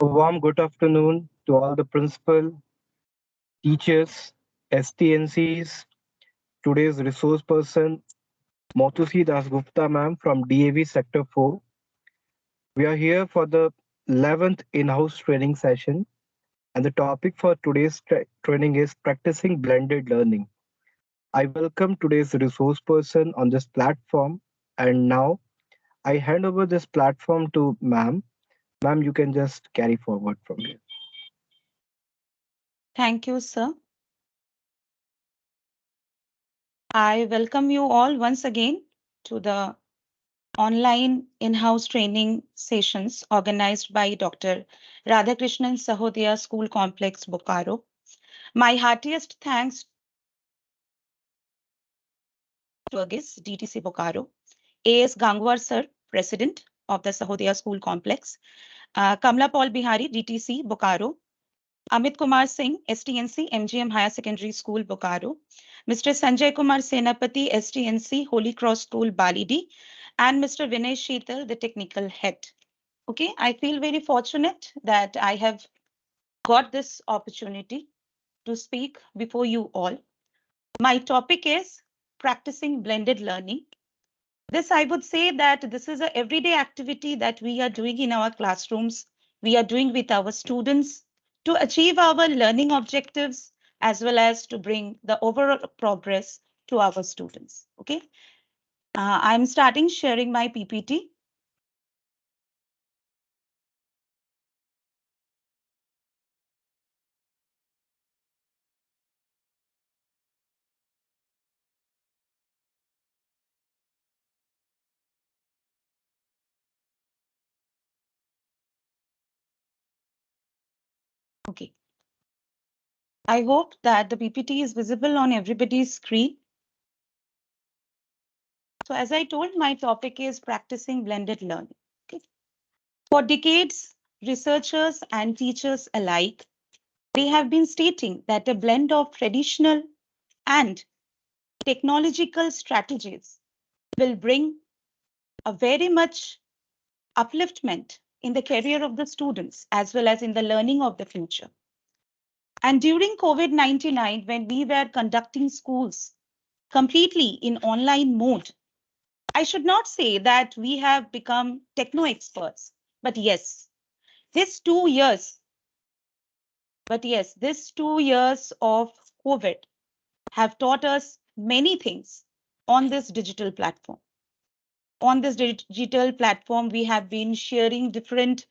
A warm good afternoon to all the principal, teachers, STNCs, today's resource person, Moutusi Dasgupta ma'am from DAV Sector 4. We are here for the 11th in-house training session, and the topic for today's training is practicing blended learning. I welcome today's resource person on this platform, and now I hand over this platform to ma'am. Ma'am, you can just carry forward from here. Thank you, sir. I welcome you all once again to the online in-house training sessions organized by Dr. Radhakrishnan Sahodaya School Complex, Bokaro. My heartiest thanks to Agis, DTC Bokaro, A.S. Gangwar sir, President of the Sahodaya School Complex, Kamla Paul Bihari, DTC Bokaro, Amit Kumar Singh, STNC, MGM Higher Secondary School, Bokaro, Mr. Sanjay Kumar Senapati, STNC, Holy Cross School, Balidi, and Mr. Vinay Sheetal, the technical head. Okay, I feel very fortunate that I have got this opportunity to speak before you all. My topic is practicing blended learning. This, I would say that this is an everyday activity that we are doing in our classrooms. We are doing with our students to achieve our learning objectives as well as to bring the overall progress to our students. Okay, I'm starting sharing my PPT. Okay, I hope that the PPT is visible on everybody's screen. So as I told, my topic is practicing blended learning. Okay. For decades, researchers and teachers alike, they have been stating that a blend of traditional and technological strategies will bring a very much upliftment in the career of the students as well as in the learning of the future. And during COVID-19, when we were conducting schools completely in online mode, I should not say that we have become techno experts, but yes, this 2 years, this 2 years of COVID have taught us many things on this digital platform. On this digital platform, we have been sharing different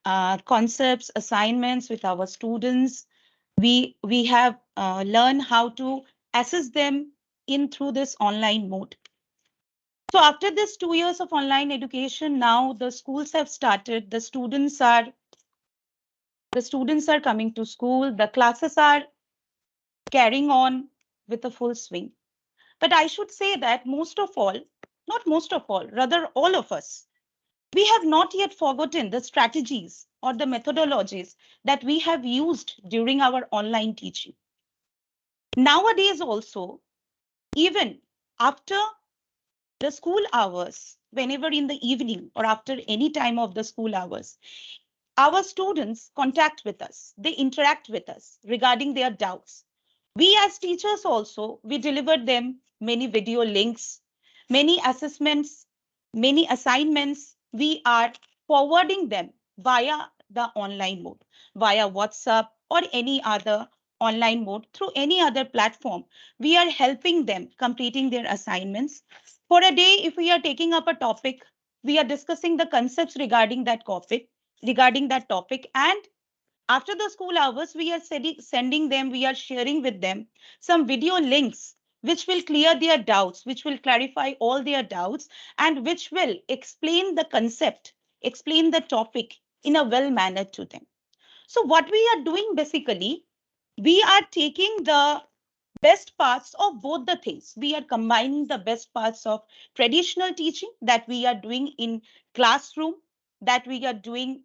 concepts, assignments with our students. We have learned how to assess them in through this online mode. So after this 2 years of online education, now the schools have started. The students are coming to school. The classes are carrying on with a full swing. But I should say that most of all, not most of all, rather all of us, we have not yet forgotten the strategies or the methodologies that we have used during our online teaching. Nowadays also, even after the school hours, whenever in the evening or after any time of the school hours, our students contact with us, they interact with us regarding their doubts. We as teachers also, we deliver them many video links, many assessments, many assignments. We are forwarding them via the online mode, via WhatsApp or any other online mode, through any other platform. We are helping them completing their assignments. For a day, if we are taking up a topic, we are discussing the concepts regarding that topic, and after the school hours, we are sending them, we are sharing with them some video links which will clear their doubts, which will clarify all their doubts, and which will explain the concept, explain the topic in a well manner to them. So what we are doing basically, we are taking the best parts of both the things. We are combining the best parts of traditional teaching that we are doing in classroom, that we are doing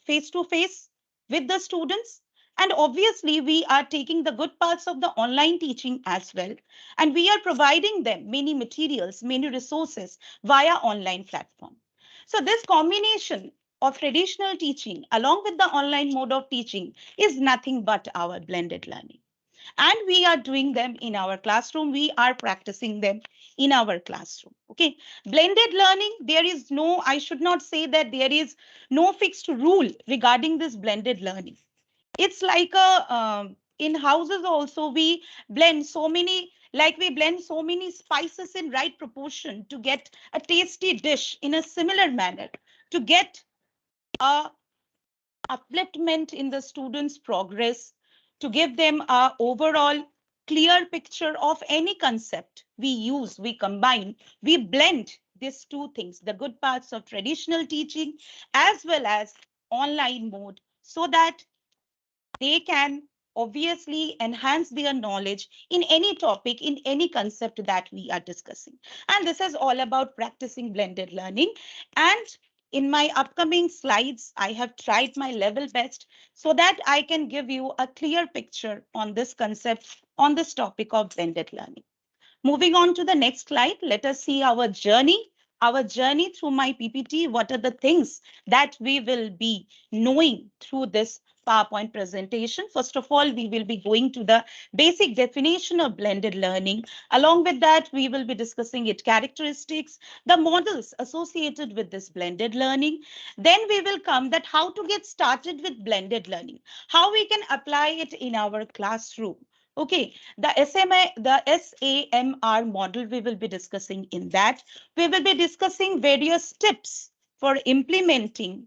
face to face with the students. And obviously, we are taking the good parts of the online teaching as well. And we are providing them many materials, many resources via online platform. So this combination of traditional teaching along with the online mode of teaching is nothing but our blended learning. And we are doing them in our classroom. We are practicing them in our classroom. Okay. Blended learning, there is no, I should not say that there is no fixed rule regarding this blended learning. It's like a, in houses also, we blend so many, like we blend so many spices in right proportion to get a tasty dish in a similar manner, to get a upliftment in the students' progress, to give them a overall clear picture of any concept we use, we combine, we blend these two things, the good parts of traditional teaching as well as online mode, so that they can obviously enhance their knowledge in any topic, in any concept that we are discussing. And this is all about practicing blended learning. And in my upcoming slides, I have tried my level best so that I can give you a clear picture on this concept, on this topic of blended learning. Moving on to the next slide, let us see our journey through my PPT. What are the things that we will be knowing through this PowerPoint presentation? First of all, we will be going to the basic definition of blended learning. Along with that, we will be discussing its characteristics, the models associated with this blended learning. Then we will come that how to get started with blended learning, how we can apply it in our classroom. Okay, the SAMR model we will be discussing in that. We will be discussing various tips for implementing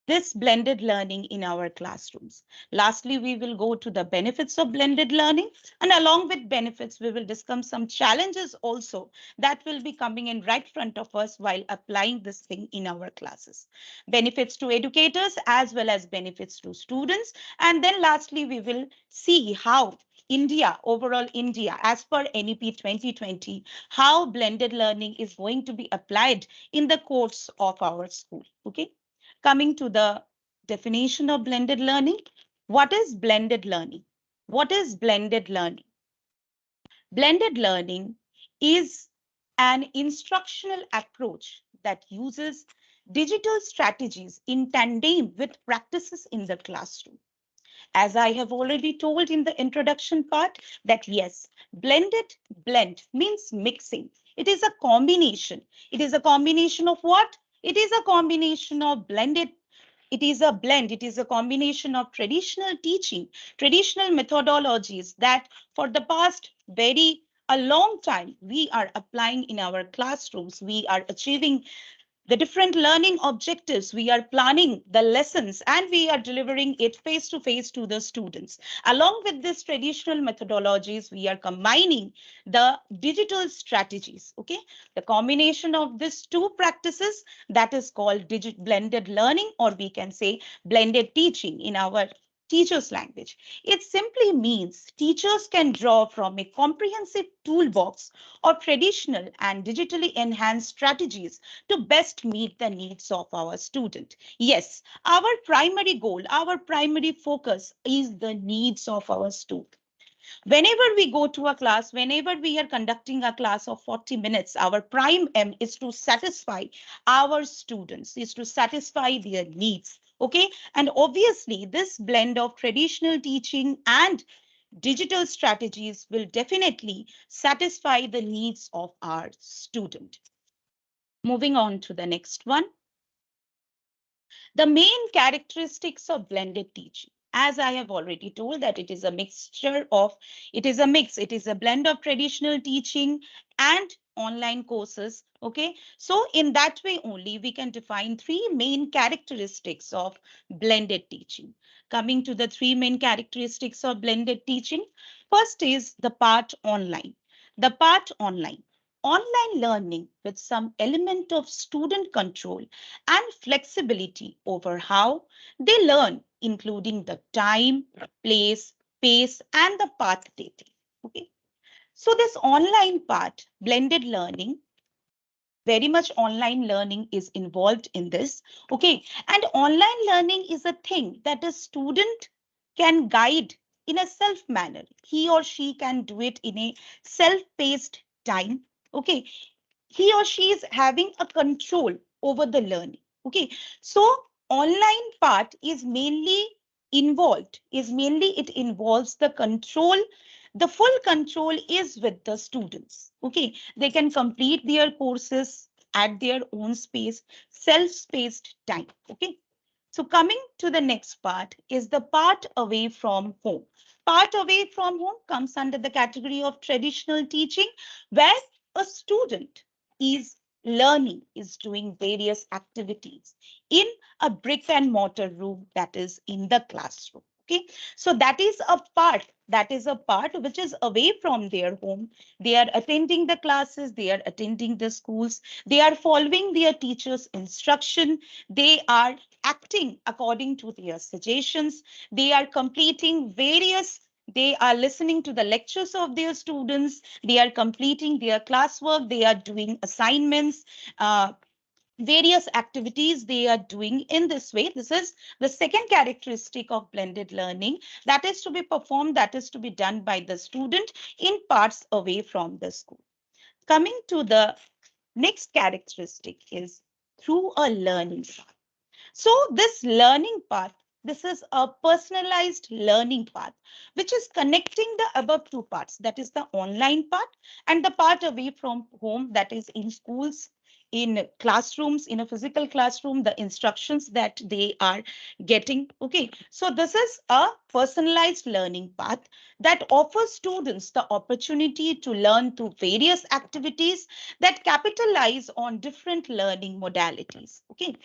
this blended learning in our classrooms. Lastly, we will go to the benefits of blended learning, and along with benefits, we will discuss some challenges also that will be coming in right front of us while applying this thing in our classes. Benefits to educators as well as benefits to students. And then lastly, we will see how India, overall India, as per NEP 2020, how blended learning is going to be applied in the course of our school. Okay. Coming to the definition of blended learning, what is blended learning? What is blended learning? Blended learning is an instructional approach that uses digital strategies in tandem with practices in the classroom. As I have already told in the introduction part, that yes, blend means mixing. It is a combination. It is a combination of what? It is a combination of blended. It is a blend. It is a combination of traditional teaching, traditional methodologies that for the past very a long time we are applying in our classrooms. We are achieving the different learning objectives. We are planning the lessons and we are delivering it face to face to the students. Along with these traditional methodologies, we are combining the digital strategies. Okay, the combination of these two practices, that is called blended learning, or we can say blended teaching in our teacher's language. It simply means teachers can draw from a comprehensive toolbox of traditional and digitally enhanced strategies to best meet the needs of our student. Yes, our primary goal, our primary focus is the needs of our student. Whenever we go to a class, whenever we are conducting a class of 40 minutes, our prime aim is to satisfy our students, is to satisfy their needs. Okay, and obviously this blend of traditional teaching and digital strategies will definitely satisfy the needs of our student. Moving on to the next one. The main characteristics of blended teaching, as I have already told, that it is a mixture of, it is a blend of traditional teaching and online courses. Okay, so in that way only we can define three main characteristics of blended teaching. Coming to the three main characteristics of blended teaching, first is the part online. The part online. Online learning with some element of student control and flexibility over how they learn, including the time, place, pace, and the path they take. Okay. So this online part, blended learning, very much online learning is involved in this. Okay. And online learning is a thing that a student can guide in a self manner. He or she can do it in a self-paced time. Okay, he or she is having a control over the learning. Okay, so online part is mainly it involves the control. The full control is with the students. Okay, they can complete their courses at their own space, self-spaced time. Okay, so coming to the next part is the part away from home. Part away from home comes under the category of traditional teaching, where a student is learning, is doing various activities in a brick and mortar room, that is in the classroom. Okay, so that is a part which is away from their home. They are attending the classes, they are attending the schools, they are following their teachers' instruction, they are acting according to their suggestions, they are completing various, they are listening to the lectures of their students, they are completing their classwork, they are doing assignments, various activities they are doing in this way. This is the second characteristic of blended learning, that is to be performed, that is to be done by the student in parts away from the school. Coming to the next characteristic is through a learning path. So this learning path, this is a personalized learning path, which is connecting the above two parts, that is the online part and the part away from home, that is in schools, in classrooms, in a physical classroom, the instructions that they are getting. Okay, so this is a personalized learning path that offers students the opportunity to learn through various activities that capitalize on different learning modalities. Okay,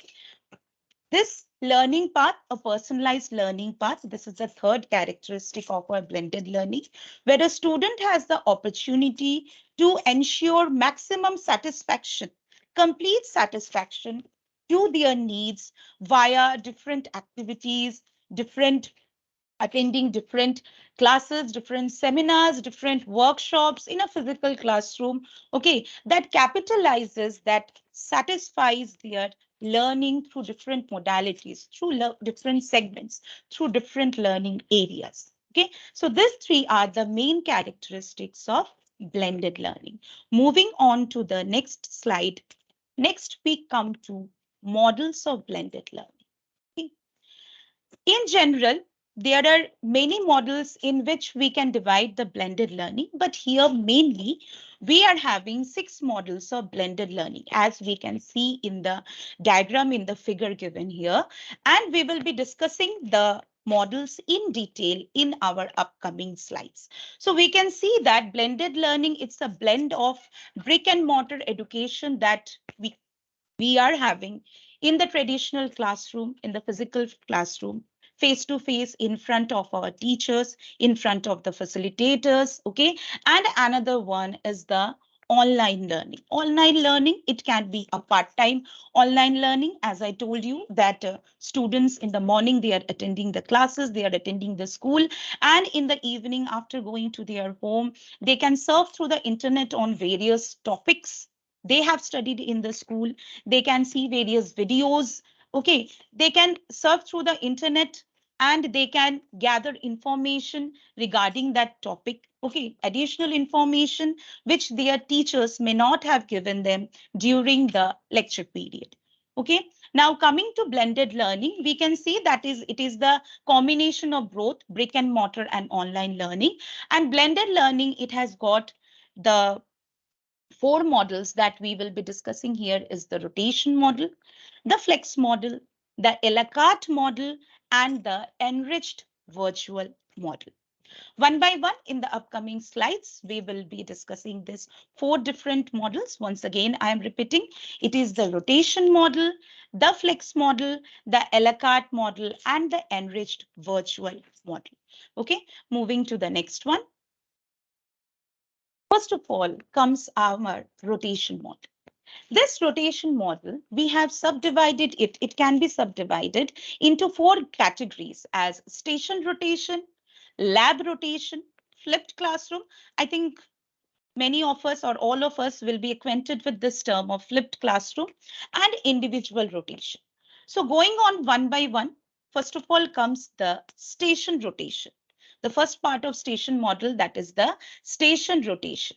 this learning path, a personalized learning path, this is the third characteristic of our blended learning, where a student has the opportunity to ensure maximum satisfaction, complete satisfaction to their needs via different activities, different attending different classes, different seminars, different workshops in a physical classroom, okay, that capitalizes, that satisfies their learning through different modalities, through different segments, through different learning areas. Okay, so these three are the main characteristics of blended learning. Moving on to the next slide. Next, we come to models of blended learning. Okay. In general, there are many models in which we can divide the blended learning, but here mainly we are having 6 models of blended learning, as we can see in the diagram in the figure given here. And we will be discussing the models in detail in our upcoming slides. So we can see that blended learning, it's a blend of brick and mortar education that we are having in the traditional classroom, in the physical classroom, face to face in front of our teachers, in front of the facilitators. Okay. And another one is the online learning. Online learning, it can be a part-time online learning. As I told you that students in the morning, they are attending the classes, they are attending the school, and in the evening after going to their home, they can surf through the internet on various topics they have studied in the school. They can see various videos. Okay, they can surf through the internet and they can gather information regarding that topic. Okay, additional information which their teachers may not have given them during the lecture period. Okay, now coming to blended learning, we can see that it is the combination of both brick and mortar and online learning. And blended learning, it has got the 4 models that we will be discussing here is the rotation model, the flex model, the a la carte model, and the enriched virtual model. One by one in the upcoming slides, we will be discussing these 4 different models. Once again, I am repeating, it is the rotation model, the flex model, the a la carte model, and the enriched virtual model. Okay, moving to the next one. First of all comes our rotation model. This rotation model, we have subdivided it. It can be subdivided into 4 categories as station rotation, lab rotation, flipped classroom. I think many of us or all of us will be acquainted with this term of flipped classroom, and individual rotation. So going on one by one, first of all comes the station rotation. The first part of station model, that is the station rotation.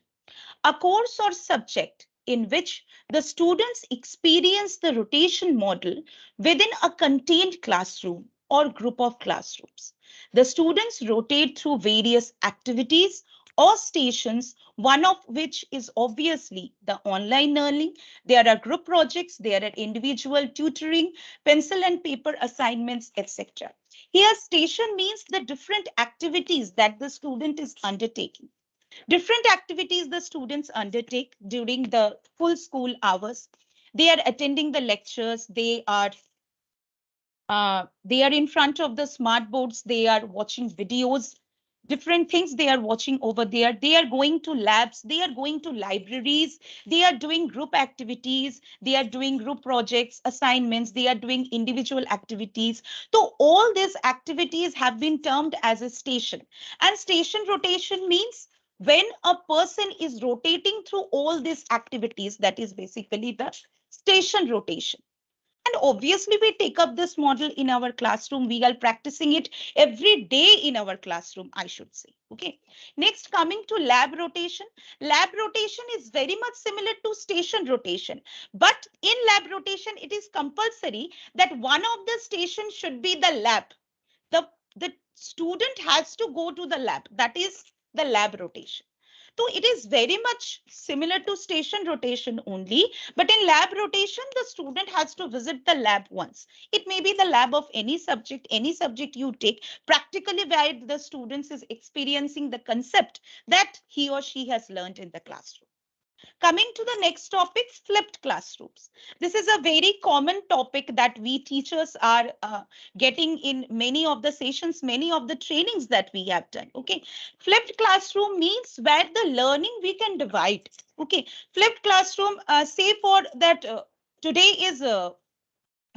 A course or subject in which the students experience the rotation model within a contained classroom or group of classrooms. The students rotate through various activities or stations, one of which is obviously the online learning. There are group projects, there are individual tutoring, pencil and paper assignments, etc. Here, station means the different activities that the student is undertaking. Different activities the students undertake during the full school hours. They are attending the lectures, they are in front of the smart boards, they are watching videos, different things they are watching over there. They are going to labs, they are going to libraries, they are doing group activities, they are doing group projects, assignments, they are doing individual activities. So all these activities have been termed as a station. And station rotation means when a person is rotating through all these activities, that is basically the station rotation. And obviously, we take up this model in our classroom. We are practicing it every day in our classroom, I should say. Okay. Next, coming to lab rotation. Lab rotation is very much similar to station rotation. But in lab rotation, it is compulsory that one of the stations should be the lab. The student has to go to the lab. That is the lab rotation. So it is very much similar to station rotation only, but in lab rotation, the student has to visit the lab once. It may be the lab of any subject you take, practically where the students is experiencing the concept that he or she has learned in the classroom. Coming to the next topic, flipped classrooms. This is a very common topic that we teachers are getting in many of the sessions, many of the trainings that we have done. Okay, flipped classroom means where the learning we can divide. Okay, flipped classroom, say for that today is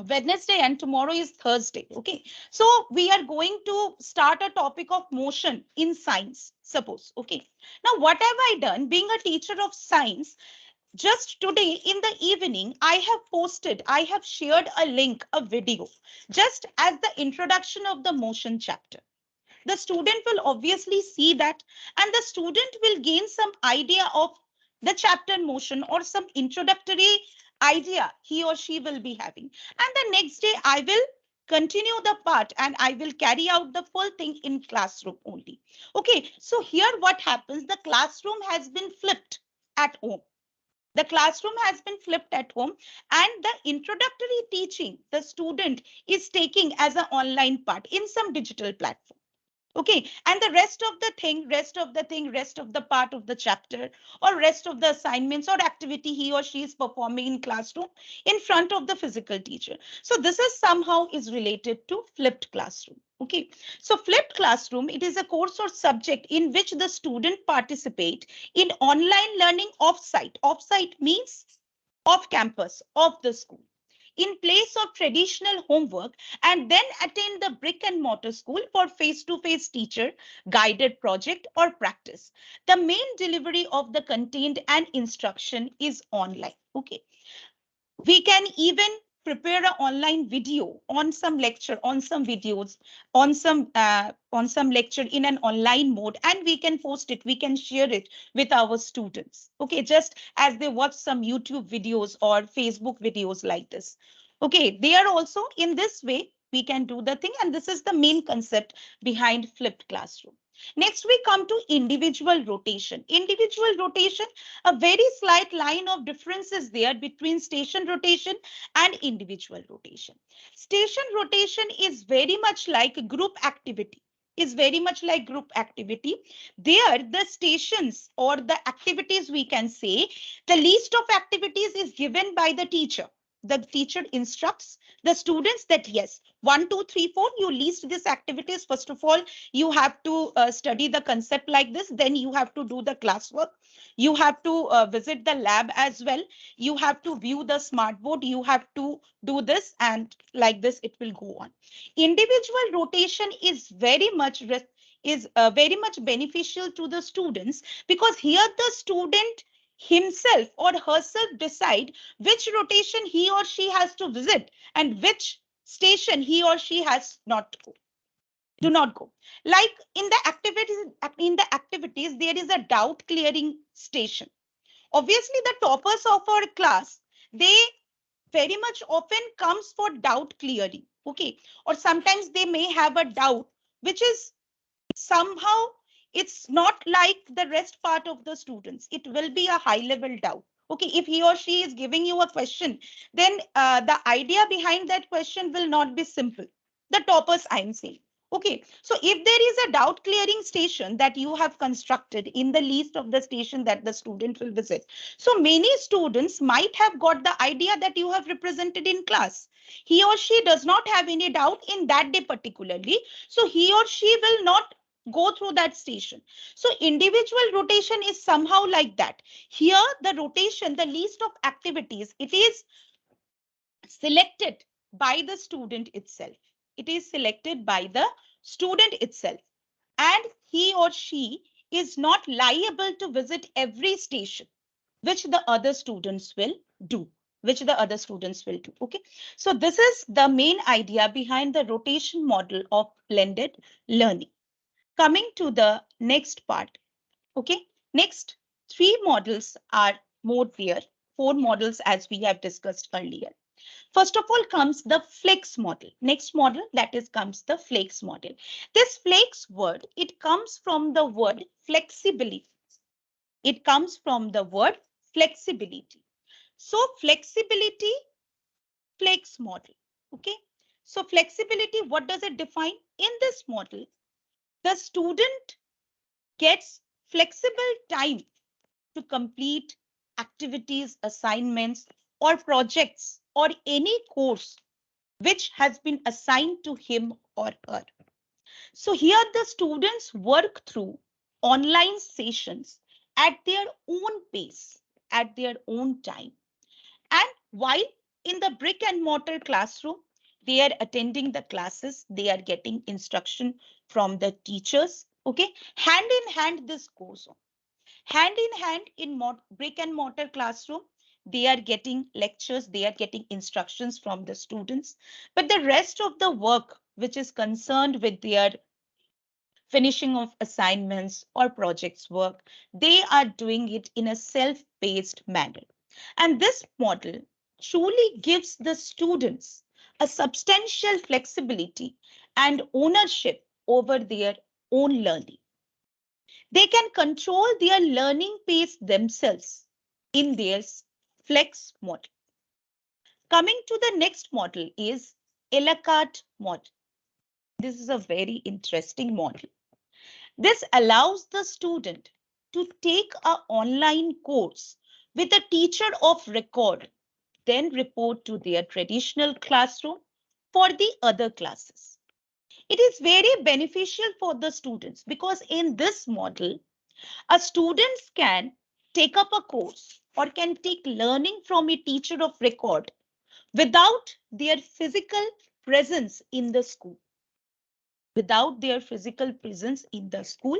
Wednesday and tomorrow is Thursday. Okay. So we are going to start a topic of motion in science, suppose. Okay. Now, what have I done? Being a teacher of science, just today in the evening, I have shared a link, a video, just as the introduction of the motion chapter. The student will obviously see that, and the student will gain some idea of the chapter motion or some introductory idea he or she will be having. And the next day I will continue the part and I will carry out the full thing in classroom only. Okay, so here what happens, the classroom has been flipped at home. The classroom has been flipped at home, and the introductory teaching the student is taking as an online part in some digital platform. Okay, and the rest of the part of the chapter or rest of the assignments or activity he or she is performing in classroom in front of the physical teacher. So this is somehow is related to flipped classroom. Okay, so flipped classroom, it is a course or subject in which the student participate in online learning off-site. Off-site means off campus, of the school, in place of traditional homework, and then attend the brick and mortar school for face-to-face teacher guided project or practice. The main delivery of the content and instruction is online. Okay, we can even prepare an online video on some lecture, on some videos, on some lecture in an online mode, and we can post it, we can share it with our students. Okay, just as they watch some YouTube videos or Facebook videos like this. Okay, they are also in this way we can do the thing, and this is the main concept behind flipped classroom. Next, we come to individual rotation. Individual rotation, a very slight line of difference is there between station rotation and individual rotation. Station rotation is very much like group activity. Is very much like group activity. There, the stations or the activities we can say, the list of activities is given by the teacher. The teacher instructs the students that yes, 1, 2, 3, 4, you list these activities. First of all, you have to study the concept like this, then you have to do the classwork, you have to visit the lab as well, you have to view the smart board, you have to do this, and like this it will go on. Individual rotation is very much beneficial to the students, because here the student himself or herself decide which rotation he or she has to visit and which station he or she has not to go, do not go. Like in the activities, there is a doubt clearing station. Obviously, the toppers of our class, they very much often comes for doubt clearing. Okay. Or sometimes they may have a doubt, which is somehow it's not like the rest part of the students. It will be a high level doubt. Okay, if he or she is giving you a question, then the idea behind that question will not be simple. The toppers, I'm saying. Okay, so if there is a doubt clearing station that you have constructed in the list of the station that the student will visit, so many students might have got the idea that you have represented in class. He or she does not have any doubt in that day particularly, so he or she will not go through that station. So individual rotation is somehow like that. Here, the rotation, the list of activities, it is selected by the student itself. It is selected by the student itself. And he or she is not liable to visit every station, which the other students will do. Which the other students will do. Okay. So this is the main idea behind the rotation model of blended learning. Coming to the next part. Okay, next three models are more there, four models as we have discussed earlier. First of all comes the flex model. Next model, that is comes the flex model. This flex word, it comes from the word flexibility. It comes from the word flexibility. So flexibility, flex model. Okay. So flexibility, what does it define? In this model, the student gets flexible time to complete activities, assignments, or projects, or any course which has been assigned to him or her. So here the students work through online sessions at their own pace, at their own time. And while in the brick and mortar classroom, they are attending the classes, they are getting instruction from the teachers. Okay, hand in hand, this goes on. Hand in hand in brick and mortar classroom, they are getting lectures, they are getting instructions from the students. But the rest of the work, which is concerned with their finishing of assignments or projects work, they are doing it in a self-paced manner. And this model truly gives the students a substantial flexibility and ownership over their own learning. They can control their learning pace themselves in their flex model. Coming to the next model is a la carte model. This is a very interesting model. This allows the student to take an online course with a teacher of record, then report to their traditional classroom for the other classes. It is very beneficial for the students because in this model, a students can take up a course or can take learning from a teacher of record without their physical presence in the school. Without their physical presence in the school.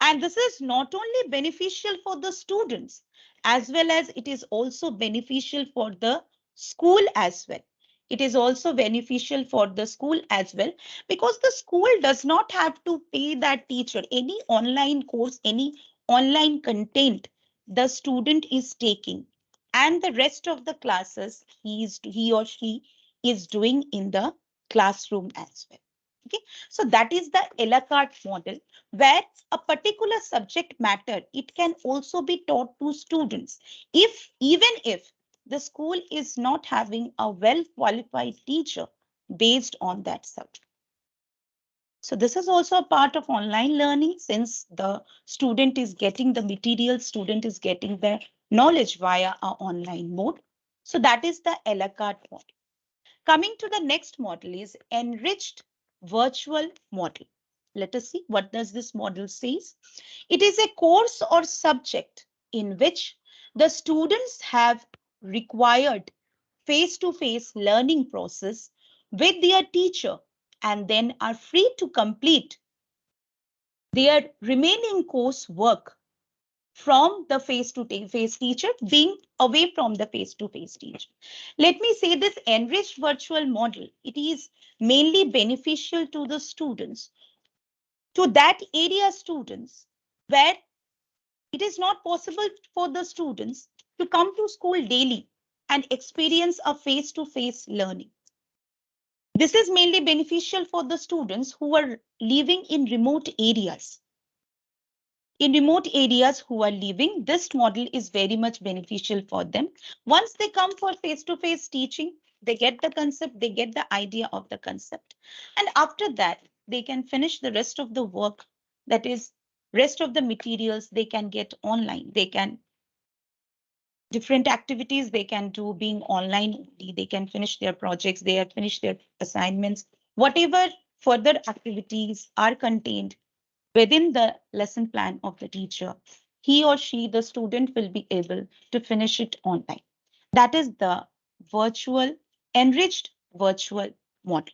And this is not only beneficial for the students, as well as it is also beneficial for the school as well. It is also beneficial for the school as well because the school does not have to pay that teacher any online course, any online content the student is taking. And the rest of the classes he or she is doing in the classroom as well. Okay, so that is the a la carte model where a particular subject matter, it can also be taught to students if even if the school is not having a well qualified teacher based on that subject. So this is also a part of online learning since the student is getting the material, student is getting the knowledge via our online mode. So that is the a la carte model. Coming to the next model is enriched virtual model. Let us see what does this model says. It is a course or subject in which the students have required face-to-face learning process with their teacher and then are free to complete their remaining course work from the face-to-face teacher, being away from the face-to-face teacher. Let me say this enriched virtual model, it is mainly beneficial to the students, to that area students where It is not possible for the students to come to school daily and experience a face-to-face learning. This is mainly beneficial for the students who are living in remote areas. In remote areas who are living, this model is very much beneficial for them. Once they come for face-to-face teaching, they get the concept, they get the idea of the concept. And after that, they can finish the rest of the work, that is, rest of the materials they can get online. They can different activities they can do being online only. They can finish their projects, they have finished their assignments, whatever further activities are contained within the lesson plan of the teacher, he or she, the student, will be able to finish it online. That is the virtual, enriched virtual model.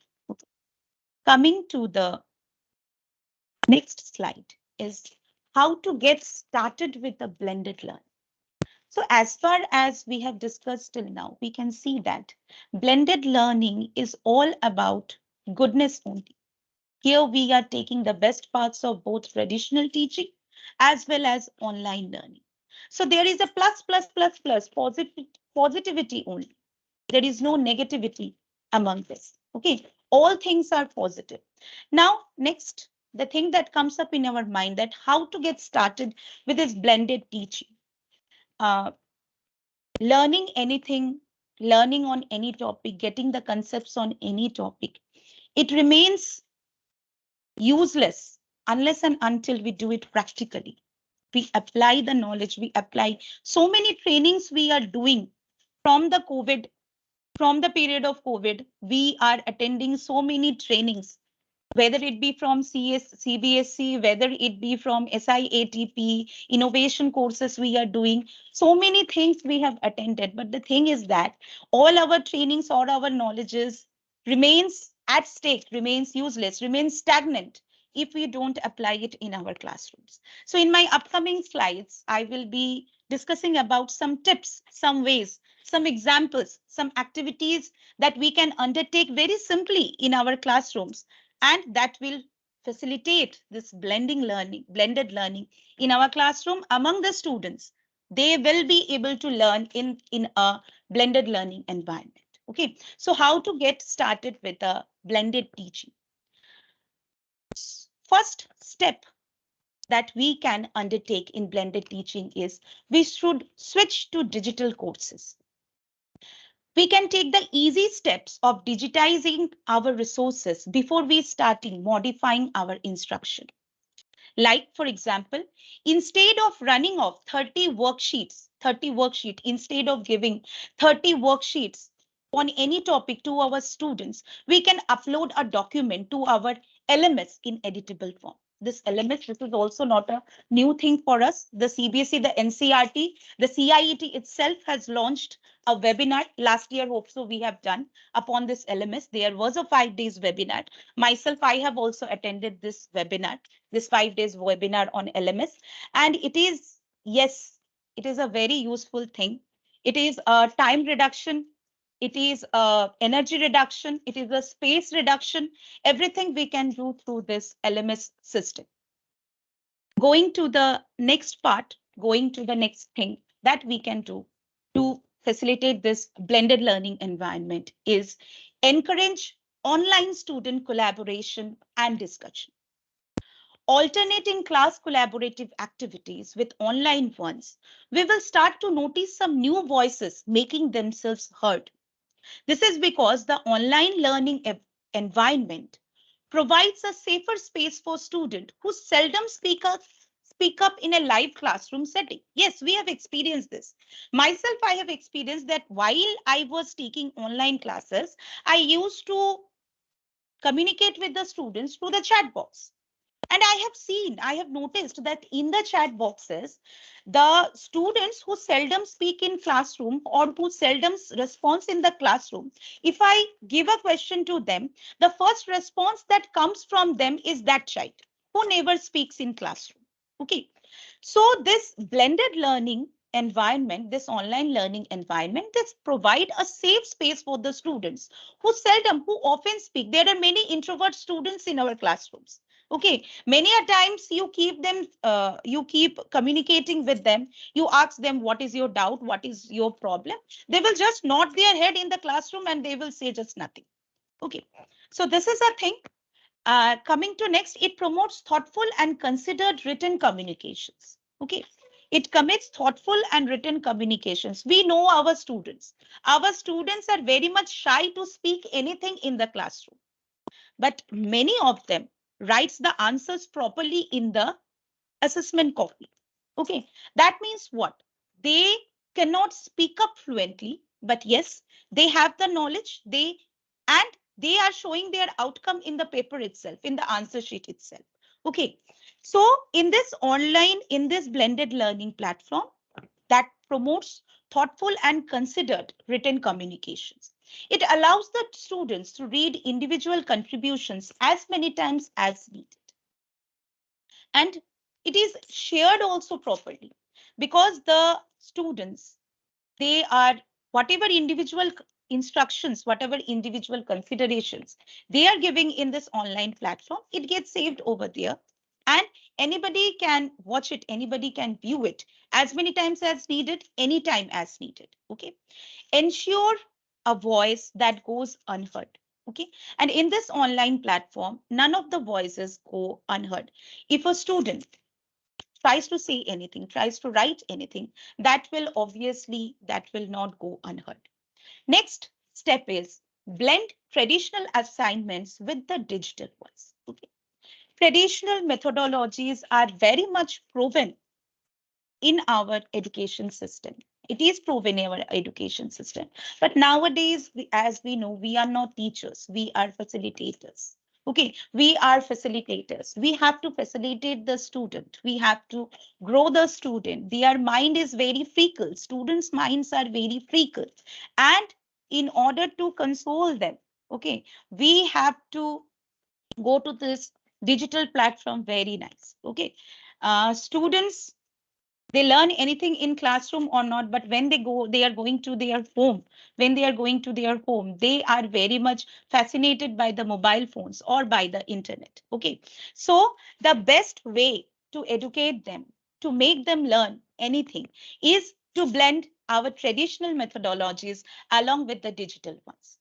Coming to the next slide is how to get started with the blended learning. So as far as we have discussed till now, we can see that blended learning is all about goodness only. Here we are taking the best parts of both traditional teaching as well as online learning. So there is a positivity only. There is no negativity among this. Okay, all things are positive. Now, next, the thing that comes up in our mind that how to get started with this blended teaching. Uh, Learning anything, learning on any topic, getting the concepts on any topic, it remains useless unless and until we do it practically. We apply the knowledge, we apply so many trainings we are doing from the COVID, from the period of COVID. We are attending so many trainings, whether it be from CBSC, whether it be from SIATP, innovation courses we are doing, so many things we have attended. But the thing is that all our trainings or our knowledges remains at stake, remains useless, remains stagnant if we don't apply it in our classrooms. So in my upcoming slides, I will be discussing about some tips, some ways, some examples, some activities that we can undertake very simply in our classrooms, and that will facilitate this blended learning in our classroom among the students. They will be able to learn in a blended learning environment. Okay, so how to get started with a blended teaching? First step that we can undertake in blended teaching is we should switch to digital courses. We can take the easy steps of digitizing our resources before we starting modifying our instruction. Like, for example, instead of running off 30 worksheet, instead of giving 30 worksheets on any topic to our students, we can upload a document to our LMS in editable form. This LMS, this is also not a new thing for us. The CBSE, the NCRT, the CIET itself has launched a webinar last year. Also, we have done upon this LMS. There was a 5 days webinar. Myself, I have also attended this webinar, this 5 days webinar on LMS. And it is, yes, it is a very useful thing. It is a time reduction. It is a energy reduction. It is a space reduction. Everything we can do through this LMS system. Going to the next part, going to the next thing that we can do to facilitate this blended learning environment is encourage online student collaboration and discussion. Alternating class collaborative activities with online ones, we will start to notice some new voices making themselves heard. This is because the online learning environment provides a safer space for students who seldom speak up in a live classroom setting. Yes, we have experienced this. Myself, I have experienced that while I was taking online classes, I used to communicate with the students through the chat box. And I have noticed that in the chat boxes, the students who seldom speak in classroom or who seldom respond in the classroom, if I give a question to them, the first response that comes from them is that child who never speaks in classroom. Okay. So this blended learning environment, this online learning environment, this provide a safe space for the students who often speak. There are many introvert students in our classrooms. Okay, many a times you keep them, you keep communicating with them. You ask them, what is your doubt? What is your problem? They will just nod their head in the classroom and they will say just nothing. Okay, so this is a thing. Coming to next, it promotes thoughtful and considered written communications. Okay, it commits thoughtful and written communications. We know our students. Our students are very much shy to speak anything in the classroom, but many of them writes the answers properly in the assessment copy. Okay, that means what? They cannot speak up fluently, but yes, they have the knowledge. And they are showing their outcome in the paper itself, in the answer sheet itself. Okay, so in this online, in this blended learning platform that promotes thoughtful and considered written communications. It allows the students to read individual contributions as many times as needed. And it is shared also properly, because the students, they are, whatever individual instructions, whatever individual considerations they are giving in this online platform, it gets saved over there, and anybody can watch it, anybody can view it as many times as needed, anytime as needed. Okay, ensure a voice that goes unheard. Okay, and in this online platform, none of the voices go unheard. If a student tries to say anything, tries to write anything, that will obviously, that will not go unheard. Next step is blend traditional assignments with the digital ones. Okay. Traditional methodologies are very much proven in our education system. It is proven in our education system. But nowadays, as we know, we are not teachers, we are facilitators. Okay, we are facilitators. We have to facilitate the student. We have to grow the student. Their mind is very fickle. Students' minds are very fickle. And in order to console them, okay, we have to go to this digital platform very nice. Okay, students, they learn anything in classroom or not, but when they go, they are going to their home, when they are going to their home, they are very much fascinated by the mobile phones or by the internet. Okay, so the best way to educate them, to make them learn anything, is to blend our traditional methodologies along with the digital ones.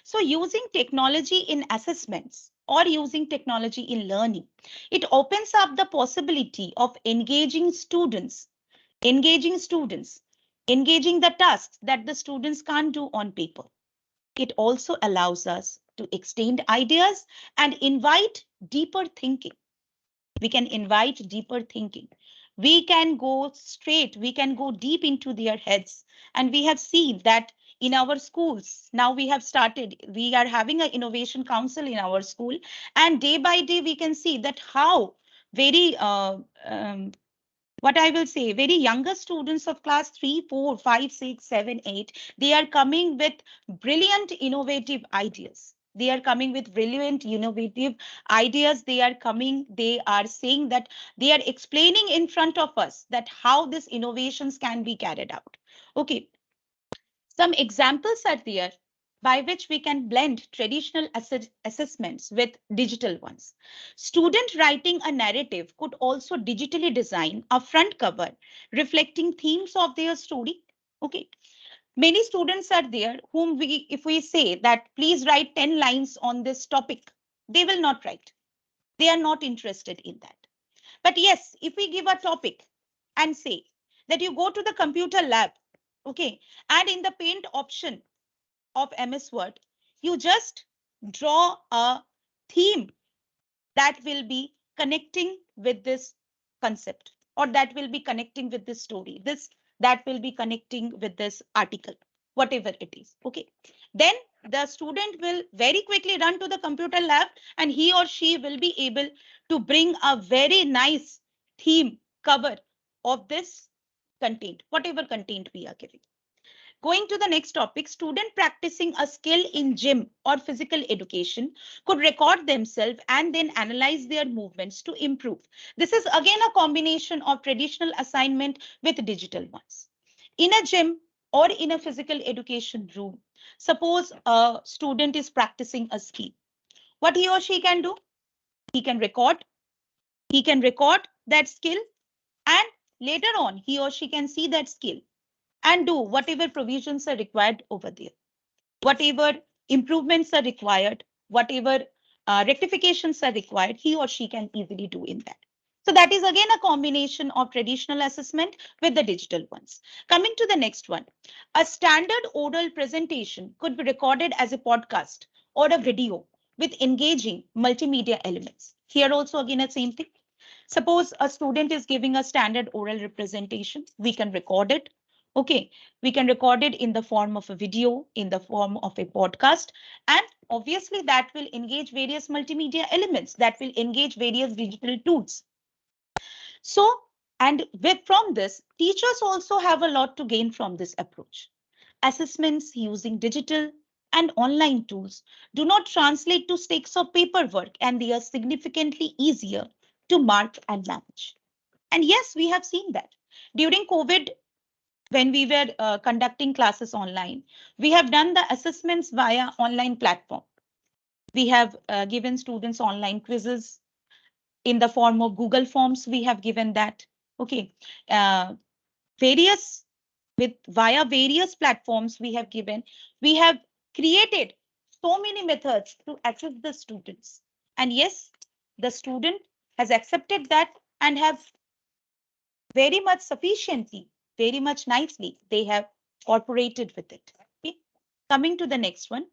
So using technology in assessments or using technology in learning, it opens up the possibility of engaging students, engaging the tasks that the students can't do on paper. It also allows us to extend ideas and invite deeper thinking. We can invite deeper thinking. We can go straight, we can go deep into their heads. And we have seen that in our schools. Now we have started, we are having an innovation council in our school. And day by day, we can see that how very what I will say, very younger students of class 3, 4, 5, 6, 7, 8, they are coming with brilliant, innovative ideas. They are coming with brilliant, innovative ideas. They are coming, they are saying that they are explaining in front of us that how these innovations can be carried out. Okay, some examples are there by which we can blend traditional assessments with digital ones. Student writing a narrative could also digitally design a front cover reflecting themes of their story. Okay. Many students are there whom we, if we say that please write 10 lines on this topic, they will not write. They are not interested in that. But yes, if we give a topic and say that you go to the computer lab, okay, and in the paint option of MS Word, you just draw a theme that will be connecting with this concept, or that will be connecting with this story, this that will be connecting with this article, whatever it is. Okay. Then the student will very quickly run to the computer lab and he or she will be able to bring a very nice theme cover of this content, whatever content we are giving. Going to the next topic, student practicing a skill in gym or physical education could record themselves and then analyze their movements to improve. This is again a combination of traditional assignment with digital ones. In a gym or in a physical education room, suppose a student is practicing a skill. What he or she can do? He can record. He can record that skill, and later on, he or she can see that skill and do whatever provisions are required over there, whatever improvements are required, whatever rectifications are required, he or she can easily do in that. So that is again a combination of traditional assessment with the digital ones. Coming to the next one, a standard oral presentation could be recorded as a podcast or a video with engaging multimedia elements. Here also again the same thing. Suppose a student is giving a standard oral representation, we can record it. Okay, we can record it in the form of a video, in the form of a podcast, and obviously that will engage various multimedia elements, that will engage various digital tools. So, and from this, teachers also have a lot to gain from this approach. Assessments using digital and online tools do not translate to stakes of paperwork, and they are significantly easier to mark and manage. And yes, we have seen that. During COVID, when we were conducting classes online, we have done the assessments via online platform. We have given students online quizzes in the form of Google Forms. We have given that. Okay, uh, various via various platforms we have given. We have created so many methods to assess the students. And yes, the student has accepted that and have very much sufficiently, very much nicely, they have cooperated with it. Okay. Coming to the next one,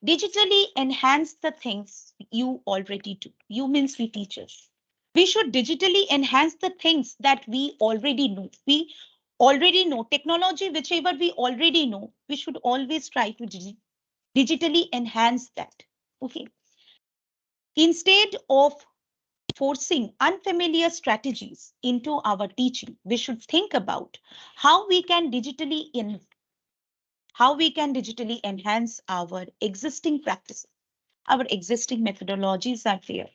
digitally enhance the things you already do. You means we teachers. We should digitally enhance the things that we already know. We already know technology, whichever we already know, we should always try to digitally enhance that. Okay. Instead of forcing unfamiliar strategies into our teaching, we should think about how we can digitally enhance our existing practices. Our existing methodologies are there.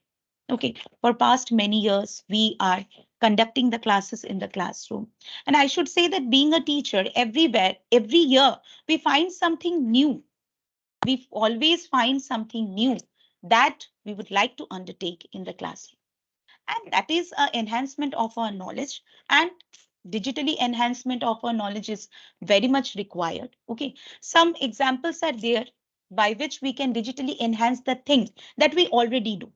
Okay, for past many years, we are conducting the classes in the classroom. And I should say that being a teacher everywhere, every year, we find something new. We always find something new that we would like to undertake in the classroom. And that is an enhancement of our knowledge, and digitally enhancement of our knowledge is very much required. Okay, some examples are there by which we can digitally enhance the thing that we already do,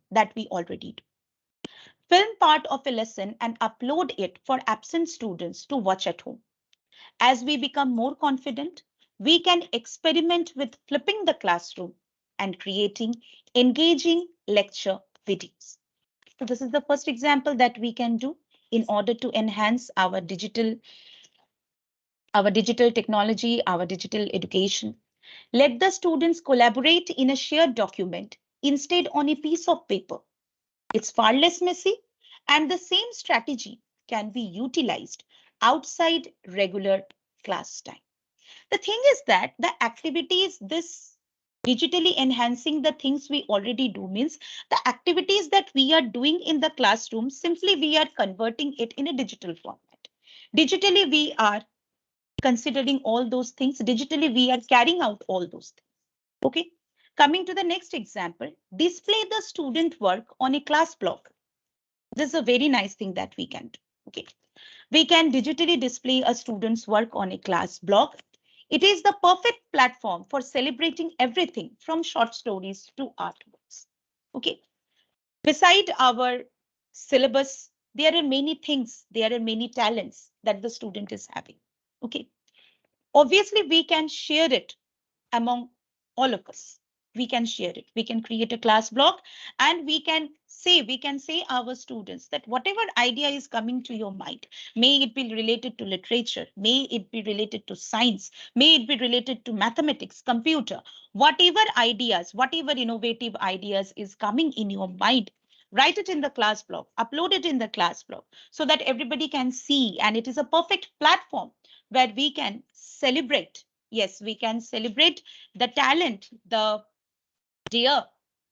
film part of a lesson and upload it for absent students to watch at home. As we become more confident, we can experiment with flipping the classroom and creating engaging lecture videos. So this is the first example that we can do in order to enhance our digital technology, our digital education. Let the students collaborate in a shared document instead on a piece of paper. It's far less messy, and the same strategy can be utilized outside regular class time. The thing is that the activities this digitally enhancing the things we already do means the activities that we are doing in the classroom, simply we are converting it in a digital format. Digitally, we are considering all those things. Digitally, we are carrying out all those things. Okay. Coming to the next example, display the student work on a class block. This is a very nice thing that we can do. Okay. We can digitally display a student's work on a class blog. It is the perfect platform for celebrating everything from short stories to artworks. Okay. Beside our syllabus, there are many things, there are many talents that the student is having. Okay. Obviously, we can share it among all of us. We can share it. We can create a class block, and we can say our students that whatever idea is coming to your mind, may it be related to literature, may it be related to science, may it be related to mathematics, computer, whatever ideas, whatever innovative ideas is coming in your mind, write it in the class block, upload it in the class block so that everybody can see, and it is a perfect platform where we can celebrate. Yes, we can celebrate the talent, dear,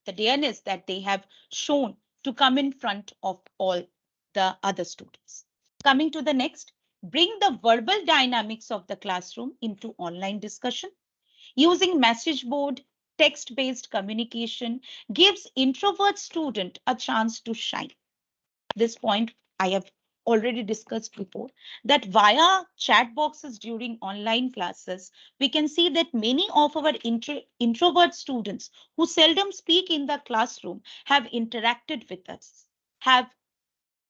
the dearness that they have shown to come in front of all the other students. Coming to the next, bring the verbal dynamics of the classroom into online discussion. Using message board, text-based communication gives introvert student a chance to shine. This point I have already discussed before, that via chat boxes during online classes, we can see that many of our introvert students who seldom speak in the classroom have interacted with us, have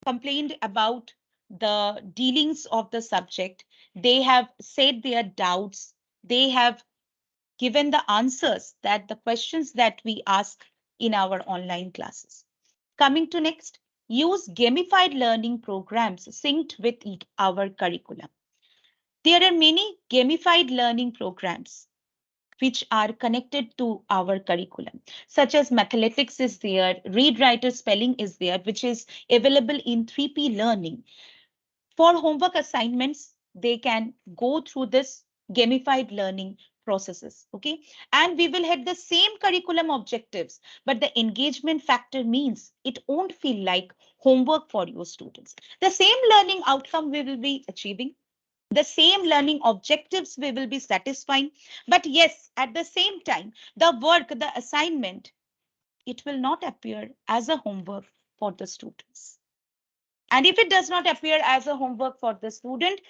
complained about the dealings of the subject. They have said their doubts. They have given the answers that the questions that we ask in our online classes. Coming to next, use gamified learning programs synced with our curriculum. There are many gamified learning programs which are connected to our curriculum, such as mathematics is there, read, write, spelling is there, which is available in 3P learning. For homework assignments, they can go through this gamified learning processes. Okay. And we will have the same curriculum objectives, but the engagement factor means it won't feel like homework for your students. The same learning outcome we will be achieving, the same learning objectives we will be satisfying. But yes, at the same time, the work, the assignment, it will not appear as a homework for the students. And if it does not appear as a homework for the student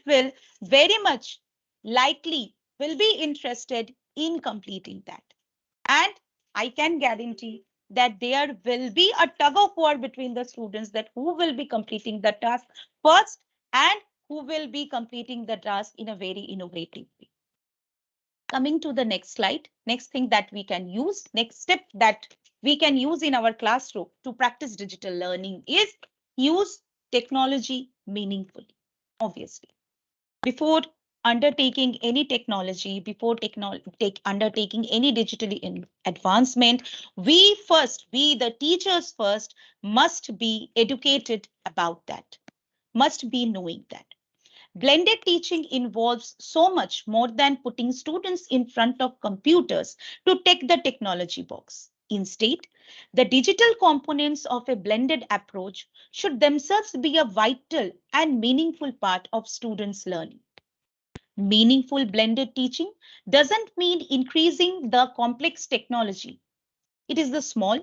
will very much likely will be interested in completing that. And I can guarantee that there will be a tug of war between the students, that who will be completing the task first and who will be completing the task in a very innovative way. Coming to the next slide, next thing that we can use, next step that we can use in our classroom to practice digital learning is use technology meaningfully. Obviously, before undertaking any technology, before undertaking any digital advancement, we the teachers first must be educated about that, must be knowing that. Blended teaching involves so much more than putting students in front of computers to tick the technology box. Instead, the digital components of a blended approach should themselves be a vital and meaningful part of students' learning. Meaningful blended teaching doesn't mean increasing the complex technology. It is the small,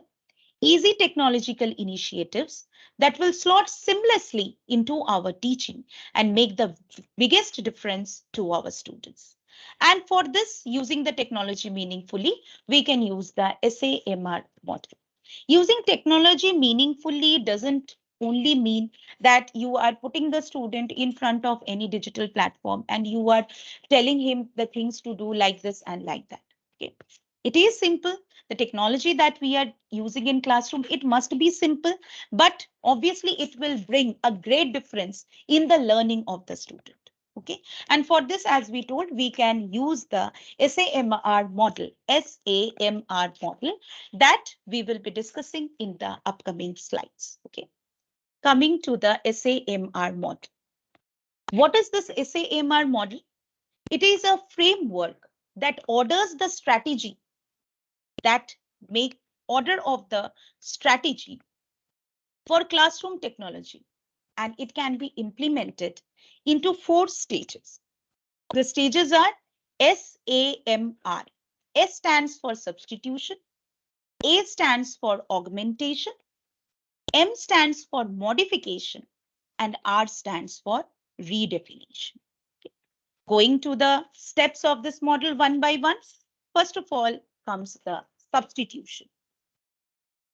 easy technological initiatives that will slot seamlessly into our teaching and make the biggest difference to our students. And for this, using the technology meaningfully, we can use the SAMR model. Using technology meaningfully doesn't only mean that you are putting the student in front of any digital platform and you are telling him the things to do like this and like that. Okay. It is simple. The technology that we are using in classroom, it must be simple, but obviously it will bring a great difference in the learning of the student. Okay. And for this, as we told, we can use the SAMR model, that we will be discussing in the upcoming slides. Okay. Coming to the SAMR model. What is this SAMR model? It is a framework that orders the strategy, that make order of the strategy for classroom technology, and it can be implemented into 4 stages. The stages are SAMR. S stands for substitution, A stands for augmentation, M stands for modification, and R stands for redefinition. Going to the steps of this model one by one. First of all comes the substitution.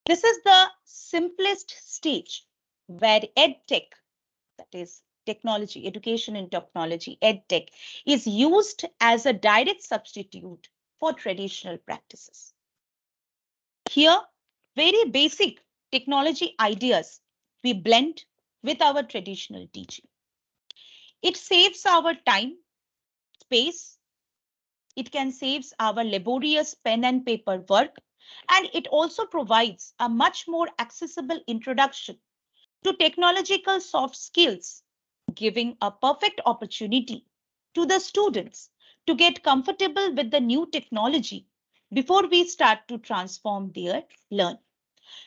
This is the simplest stage where EdTech, that is technology, education in technology, EdTech, is used as a direct substitute for traditional practices. Here, very basic technology ideas we blend with our traditional teaching. It saves our time, space, it can save our laborious pen and paper work, and it also provides a much more accessible introduction to technological soft skills, giving a perfect opportunity to the students to get comfortable with the new technology before we start to transform their learning.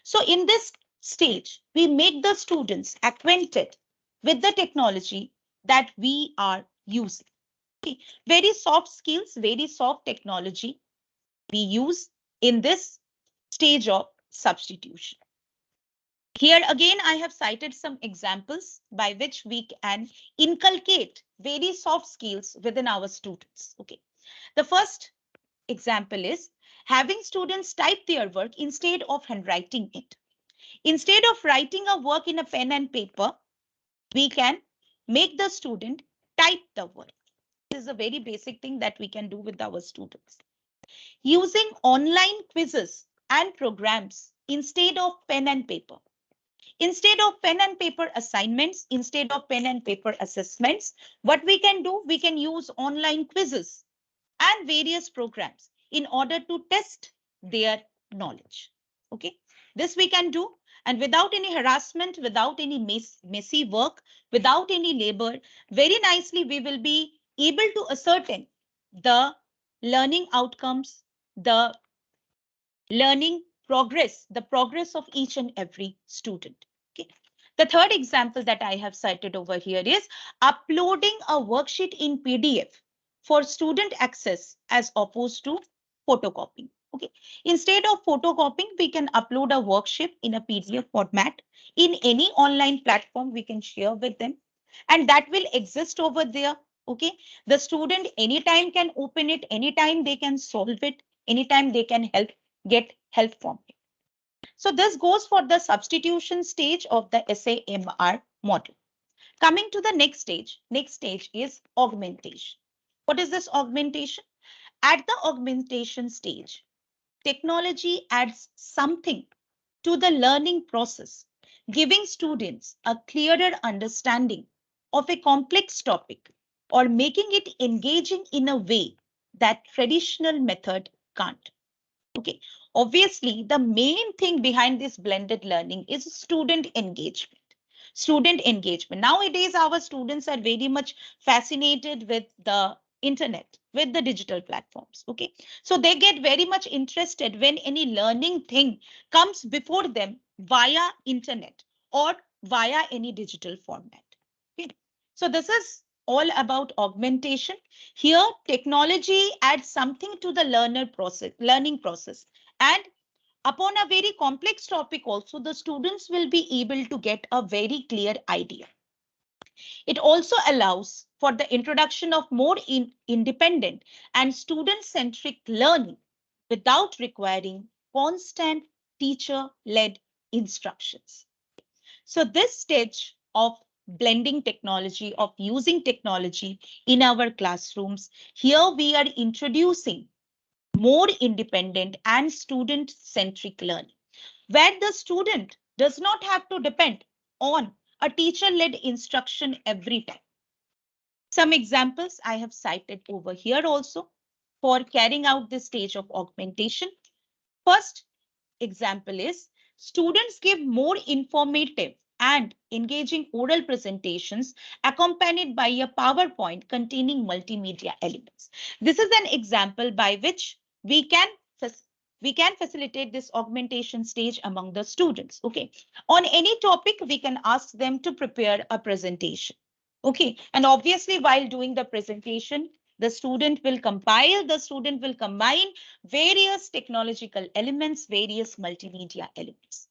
So in this stage, we make the students acquainted with the technology that we are using. Okay. Very soft skills, very soft technology we use in this stage of substitution. Here again, I have cited some examples by which we can inculcate very soft skills within our students. Okay. The first example is having students type their work instead of handwriting it. Instead of writing a work in a pen and paper, we can make the student type the work. This is a very basic thing that we can do with our students. Using online quizzes and programs instead of pen and paper. Instead of pen and paper assignments, instead of pen and paper assessments, what we can do, we can use online quizzes and various programs in order to test their knowledge. Okay, this we can do, and without any harassment, without any messy work, without any labor, very nicely we will be able to ascertain the learning outcomes, the learning progress, the progress of each and every student. Okay. The third example that I have cited over here is uploading a worksheet in PDF for student access as opposed to photocopying. Okay. Instead of photocopying, we can upload a worksheet in a PDF format in any online platform we can share with them, and that will exist over there. Okay. The student anytime can open it, anytime they can solve it, anytime they can get help from it. So this goes for the substitution stage of the SAMR model. Coming to the next stage is augmentation. What is this augmentation? At the augmentation stage, technology adds something to the learning process, giving students a clearer understanding of a complex topic or making it engaging in a way that traditional method can't. Okay, obviously, the main thing behind this blended learning is student engagement. Student engagement. Nowadays, our students are very much fascinated with the internet, with the digital platforms. Okay, so they get very much interested when any learning thing comes before them via internet or via any digital format. Okay, so this is all about augmentation. Here, technology adds something to the learning process. And upon a very complex topic also, the students will be able to get a very clear idea. It also allows for the introduction of more independent and student-centric learning without requiring constant teacher-led instructions. So this stage of blending technology, of using technology in our classrooms, here we are introducing more independent and student-centric learning, where the student does not have to depend on a teacher-led instruction every time. Some examples I have cited over here also for carrying out this stage of augmentation. First example is students give more informative and engaging oral presentations accompanied by a PowerPoint containing multimedia elements. This is an example by which we can we can facilitate this augmentation stage among the students. Okay, on any topic we can ask them to prepare a presentation. Okay, and obviously while doing the presentation, the student will compile, the student will combine various technological elements, various multimedia elements.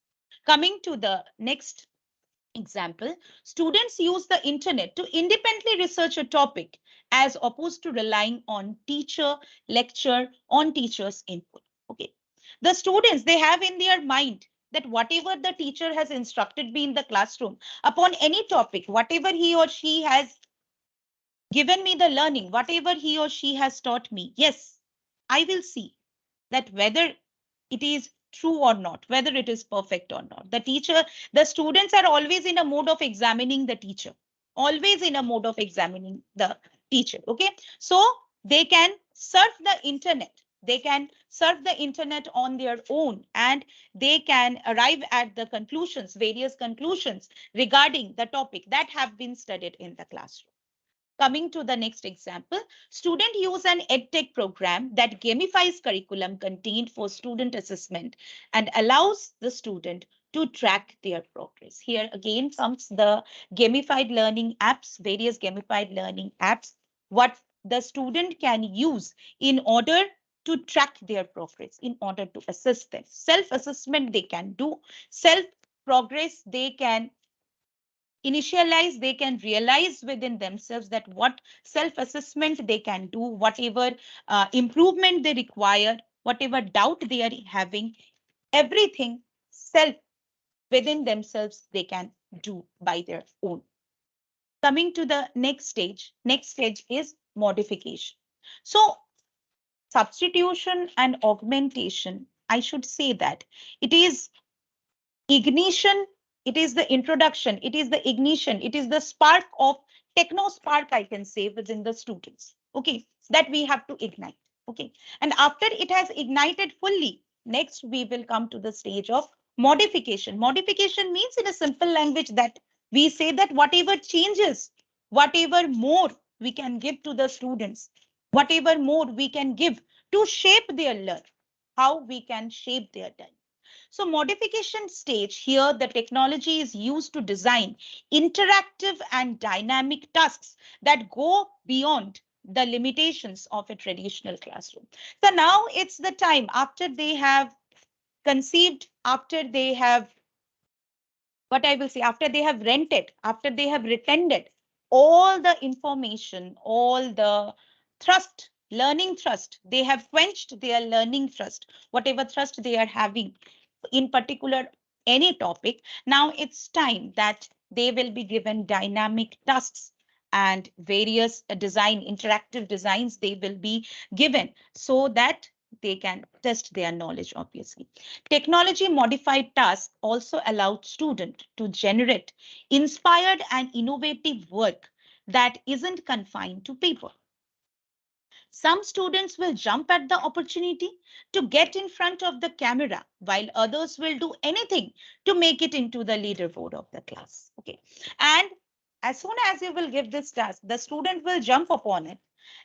Coming to the next example, students use the internet to independently research a topic as opposed to relying on teacher's input. Okay. The students, they have in their mind that whatever the teacher has instructed me in the classroom upon any topic, whatever he or she has given me the learning, whatever he or she has taught me, yes, I will see that whether it is true or not, whether it is perfect or not. The students are always in a mode of examining the teacher, always in a mode of examining the teacher. Okay, so they can surf the internet. They can surf the internet on their own and they can arrive at the conclusions, various conclusions regarding the topic that have been studied in the classroom. Coming to the next example, students use an EdTech program that gamifies curriculum contained for student assessment and allows the student to track their progress. Here again comes the gamified learning apps, various gamified learning apps, what the student can use in order to track their progress, in order to assess them. Self-assessment they can do, self progress they can initialize, they can realize within themselves that what self assessment they can do, whatever improvement they require, whatever doubt they are having, everything self within themselves they can do by their own. Coming to the next stage is modification. So substitution and augmentation, I should say that it is ignition, it is the introduction, it is the ignition, it is the spark of techno spark, I can say, within the students. Okay, that we have to ignite. Okay, and after it has ignited fully, next we will come to the stage of modification. Modification means, in a simple language, that we say that whatever changes, whatever more we can give to the students, whatever more we can give to shape their learn, how we can shape their learn. So modification stage here, the technology is used to design interactive and dynamic tasks that go beyond the limitations of a traditional classroom. So now it's the time, after they have conceived, after they have, what I will say, after they have rented, after they have retended all the information, all the thrust, learning thrust, they have quenched their learning thrust, whatever thrust they are having in particular any topic. Now it's time that they will be given dynamic tasks and various design, interactive designs they will be given so that they can test their knowledge, obviously. Technology modified tasks also allow students to generate inspired and innovative work that isn't confined to paper. Some students will jump at the opportunity to get in front of the camera, while others will do anything to make it into the leaderboard of the class. Okay. And as soon as you will give this task, the student will jump upon it.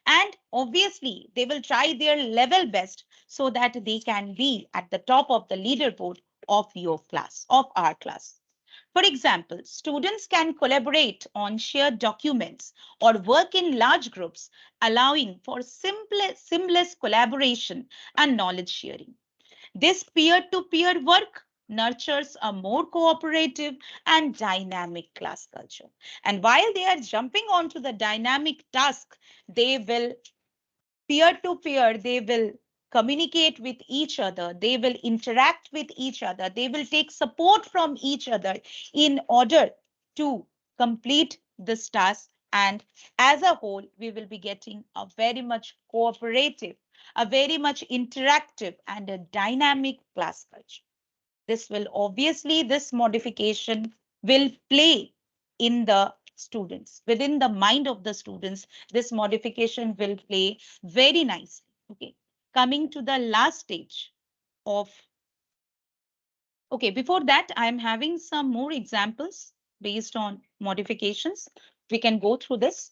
And obviously, they will try their level best so that they can be at the top of the leaderboard of your class, of our class. For example, students can collaborate on shared documents or work in large groups, allowing for seamless collaboration and knowledge sharing. This peer-to-peer work nurtures a more cooperative and dynamic class culture. And while they are jumping onto the dynamic task, they will peer to peer, they will communicate with each other, they will interact with each other, they will take support from each other in order to complete this task. And as a whole, we will be getting a very much cooperative, a very much interactive, and a dynamic class culture. This will obviously, this modification will play in the students, within the mind of the students. This modification will play very nicely. Okay, coming to the last stage of, okay, before that, I'm having some more examples based on modifications. We can go through this.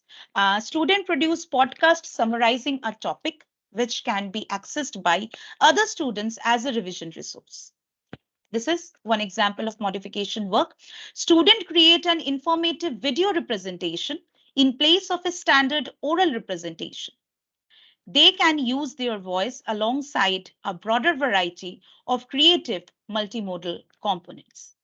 Student produce podcast summarizing a topic which can be accessed by other students as a revision resource. This is one example of modification work. Student create an informative video representation in place of a standard oral representation. They can use their voice alongside a broader variety of creative multimodal components.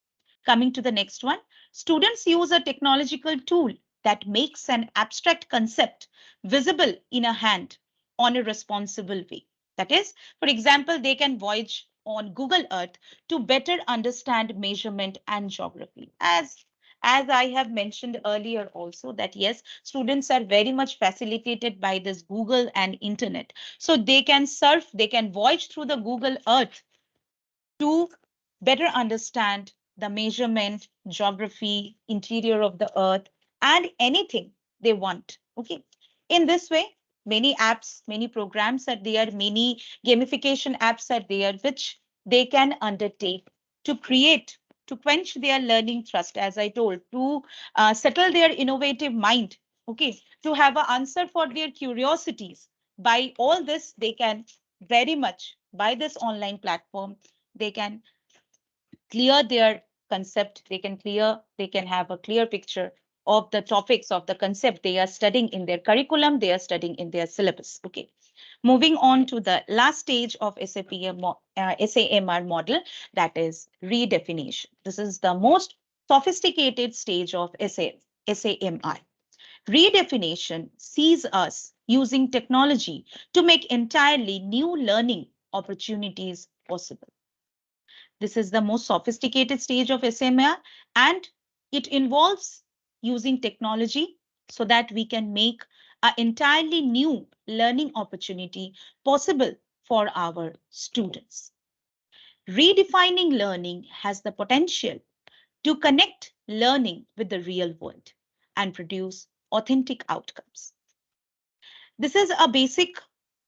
Coming to the next one, students use a technological tool that makes an abstract concept visible in a hand on a responsible way. That is, for example, they can voyage on Google Earth to better understand measurement and geography. As I have mentioned earlier also, that yes, students are very much facilitated by this Google and internet. So they can surf, they can voyage through the Google Earth to better understand the measurement, geography, interior of the earth, and anything they want. Okay. In this way, many apps, many programs are there, many gamification apps are there, which they can undertake to create, to quench their learning thrust, as I told, to settle their innovative mind. Okay. To have an answer for their curiosities. By all this, they can very much, by this online platform, they can clear their concept, they can have a clear picture of the topics, of the concept they are studying in their curriculum, they are studying in their syllabus. Okay. Moving on to the last stage of SAMR model, that is redefinition. This is the most sophisticated stage of SAMR. Redefinition sees us using technology to make entirely new learning opportunities possible. This is the most sophisticated stage of SMR, and it involves using technology so that we can make an entirely new learning opportunity possible for our students. Redefining learning has the potential to connect learning with the real world and produce authentic outcomes. This is a basic,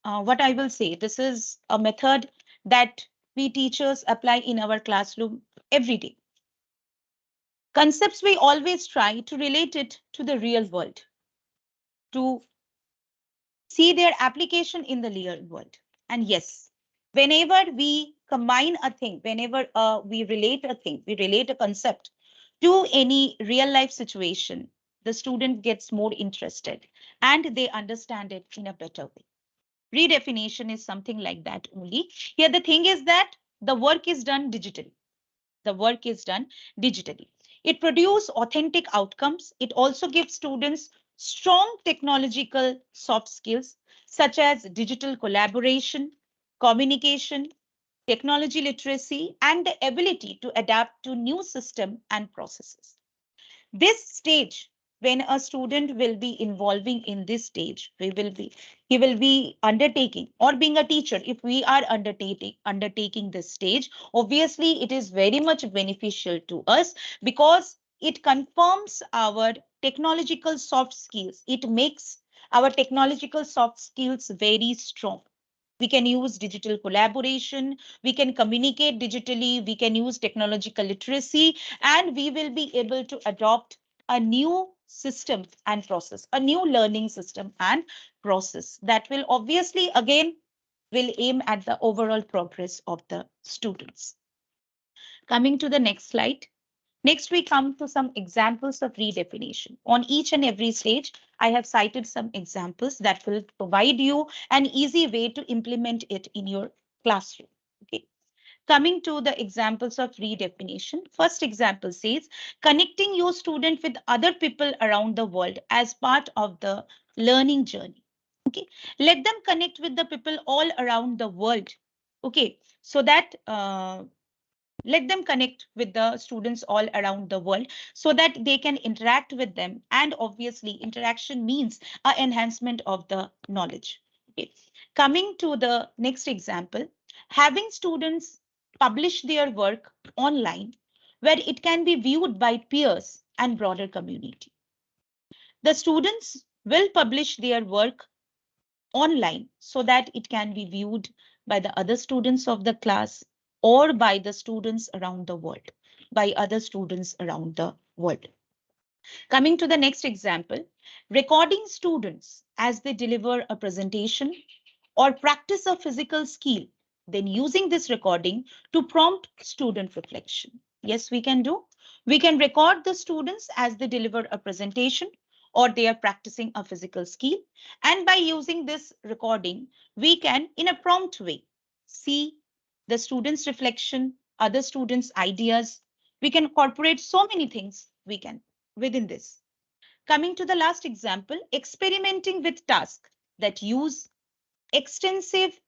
what I will say, this is a method that we teachers apply in our classroom every day. Concepts we always try to relate it to the real world, to see their application in the real world. And yes, whenever we combine a thing, whenever we relate a thing, we relate a concept to any real life situation, the student gets more interested and they understand it in a better way. Redefinition is something like that only. Here, the thing is that the work is done digitally. The work is done digitally. It produces authentic outcomes. It also gives students strong technological soft skills such as digital collaboration, communication, technology literacy, and the ability to adapt to new system and processes. This stage, when a student will be involving in this stage, he will be undertaking, or being a teacher, if we are undertaking this stage, obviously it is very much beneficial to us because it confirms our technological soft skills. It makes our technological soft skills very strong. We can use digital collaboration, we can communicate digitally, we can use technological literacy, and we will be able to adopt a new system and process, a new learning system and process that will obviously again will aim at the overall progress of the students. Coming to the next slide. Next, we come to some examples of redefinition. On each and every stage, I have cited some examples that will provide you an easy way to implement it in your classroom. Okay. Coming to the examples of redefinition, first example says connecting your student with other people around the world as part of the learning journey. Okay, let them connect with the people all around the world. Okay, so that let them connect with the students all around the world so that they can interact with them. And obviously, interaction means an enhancement of the knowledge. Okay. Coming to the next example, having students publish their work online where it can be viewed by peers and broader community. The students will publish their work online so that it can be viewed by the other students of the class or by the students around the world, by other students around the world. Coming to the next example, recording students as they deliver a presentation or practice a physical skill, then using this recording to prompt student reflection. Yes, we can do. We can record the students as they deliver a presentation or they are practicing a physical skill. And by using this recording, we can, in a prompt way, see the students' reflection, other students' ideas. We can incorporate so many things we can within this. Coming to the last example, experimenting with tasks that use extensive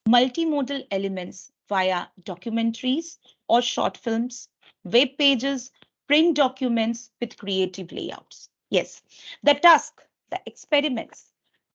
multimodal elements via documentaries or short films, web pages, print documents with creative layouts. Yes, the task, the experiments,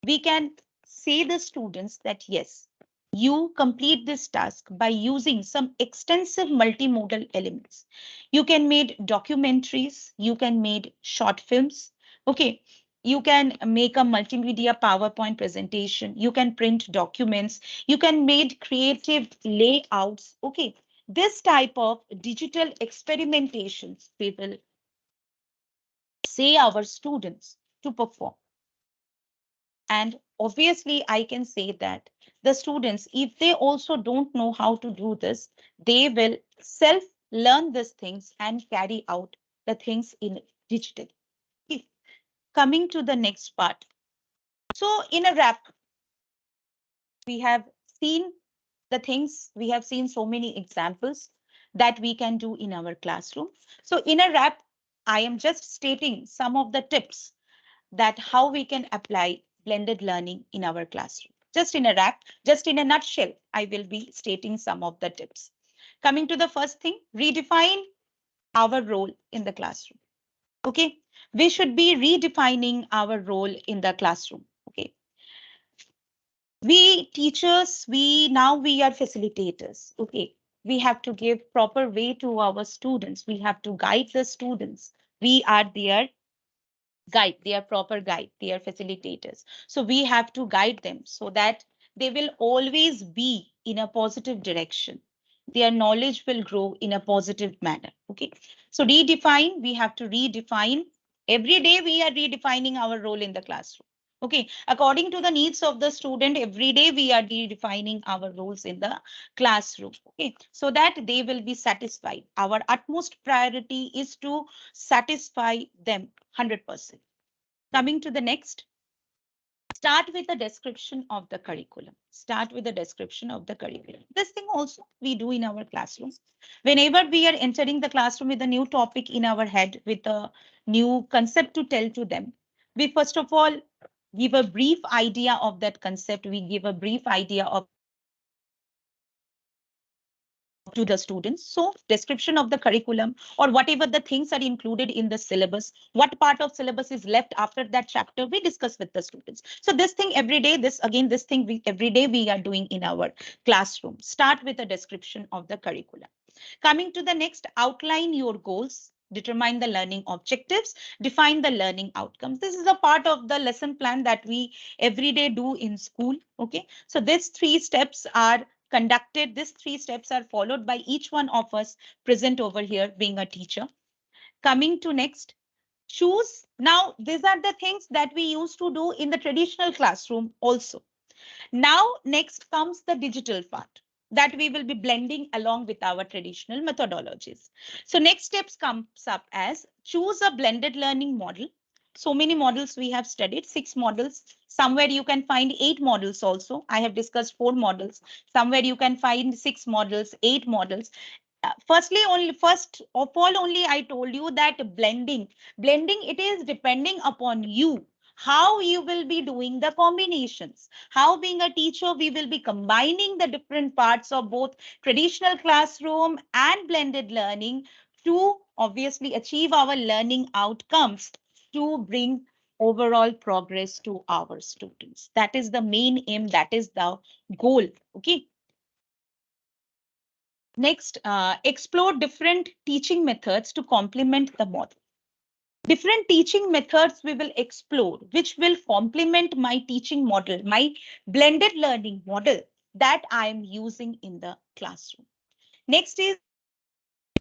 we can say the students that yes, you complete this task by using some extensive multimodal elements. You can make documentaries, you can make short films, okay, you can make a multimedia PowerPoint presentation, you can print documents, you can make creative layouts. Okay, this type of digital experimentations we will say our students to perform. And obviously, I can say that the students, if they also don't know how to do this, they will self learn these things and carry out the things in digital. Okay. Coming to the next part. So in a wrap, We have seen the things, we have seen so many examples that we can do in our classroom. So in a wrap, I am just stating some of the tips that how we can apply blended learning in our classroom. Just in a wrap, just in a nutshell, I will be stating some of the tips. Coming to the first thing, redefine our role in the classroom. Okay, we should be redefining our role in the classroom. Okay, we teachers, we are facilitators. Okay, we have to give proper way to our students. We have to guide the students. We are their guide, they are proper guide, they are facilitators. So we have to guide them so that they will always be in a positive direction. Their knowledge will grow in a positive manner. Okay. So redefine, we have to redefine. Every day we are redefining our role in the classroom. Okay. According to the needs of the student, every day we are redefining our roles in the classroom. Okay. So that they will be satisfied. Our utmost priority is to satisfy them 100%. Coming to the next, start with a description of the curriculum. Start with a description of the curriculum. This thing also we do in our classroom. Whenever we are entering the classroom with a new topic in our head, with a new concept to tell to them, we first of all give a brief idea of that concept. We give a brief idea of to the students. So description of the curriculum or whatever the things are included in the syllabus, what part of syllabus is left after that chapter, we discuss with the students. So this thing every day, this thing we every day we are doing in our classroom. Start with a description of the curriculum. Coming to the next, outline your goals. Determine the learning objectives, define the learning outcomes. This is a part of the lesson plan that we every day do in school. Okay, so these three steps are conducted. These three steps are followed by each one of us present over here being a teacher. Coming to next, choose. Now, these are the things that we used to do in the traditional classroom also. Now, next comes the digital part that we will be blending along with our traditional methodologies. So next steps comes up as choose a blended learning model. So many models we have studied, 6 models. Somewhere you can find 8 models also. I have discussed 4 models. Somewhere you can find 6 models, 8 models. First of all, only I told you that blending, it is depending upon you how you will be doing the combinations, how being a teacher we will be combining the different parts of both traditional classroom and blended learning to obviously achieve our learning outcomes, to bring overall progress to our students. That is the main aim, that is the goal. Okay. Next, explore different teaching methods to complement the model. Different teaching methods we will explore, which will complement my teaching model, my blended learning model that I am using in the classroom. Next is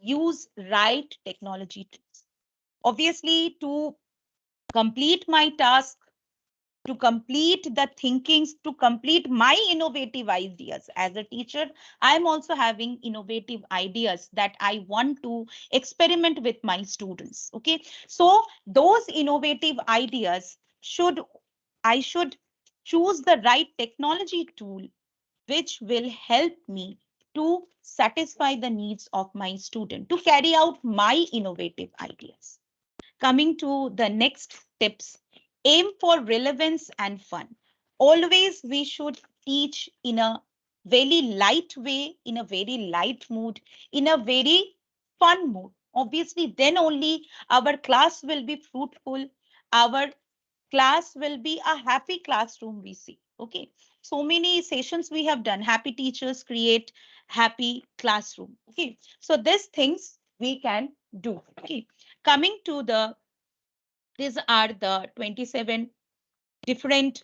use right technology tools. Obviously, to complete my task, to complete the thinkings, to complete my innovative ideas. As a teacher, I'm also having innovative ideas that I want to experiment with my students. Okay, so those innovative ideas I should choose the right technology tool which will help me to satisfy the needs of my student, to carry out my innovative ideas. Coming to the next tips, aim for relevance and fun. Always we should teach in a very light way, in a very light mood, in a very fun mood. Obviously, then only our class will be fruitful. Our class will be a happy classroom we see. Okay. So many sessions we have done. Happy teachers create happy classroom. Okay. So these things we can do. Okay. Coming to the these are the 27 different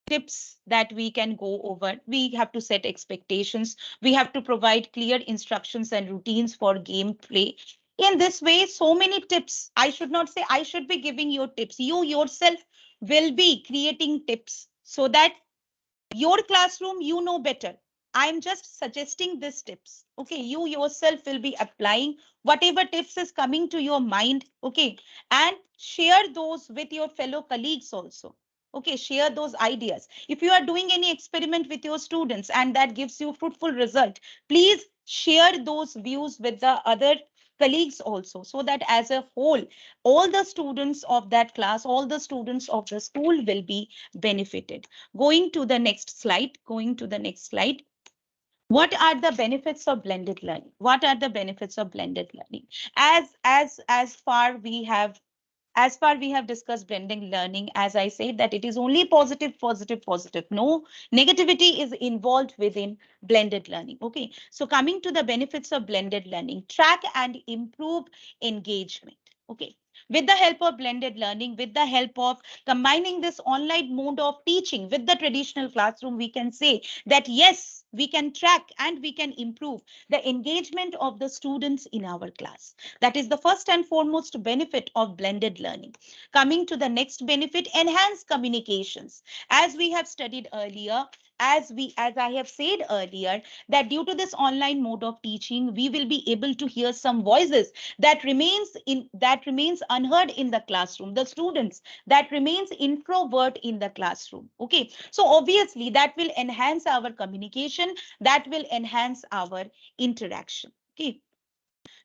tips that we can go over. We have to set expectations. We have to provide clear instructions and routines for gameplay. In this way, so many tips. I should not say I should be giving you tips. You yourself will be creating tips so that your classroom you know better. I'm just suggesting these tips. Okay, you yourself will be applying whatever tips is coming to your mind. Okay, and share those with your fellow colleagues also. Okay, share those ideas. If you are doing any experiment with your students and that gives you fruitful result, please share those views with the other colleagues also, so that as a whole, all the students of that class, all the students of the school will be benefited. Going to the next slide, going to the next slide. What are the benefits of blended learning? What are the benefits of blended learning? As far we have, as far we have discussed blending learning, as I said, that it is only positive, positive, positive. No negativity is involved within blended learning. Okay, so coming to the benefits of blended learning, track and improve engagement. Okay, with the help of blended learning, with the help of combining this online mode of teaching with the traditional classroom, we can say that yes, we can track and we can improve the engagement of the students in our class. That is the first and foremost benefit of blended learning. Coming to the next benefit, enhanced communications. As we have studied earlier, as I have said earlier, that due to this online mode of teaching, we will be able to hear some voices that remains unheard in the classroom. The students that remains introvert in the classroom. Okay, so obviously that will enhance our communication, that will enhance our interaction. Okay,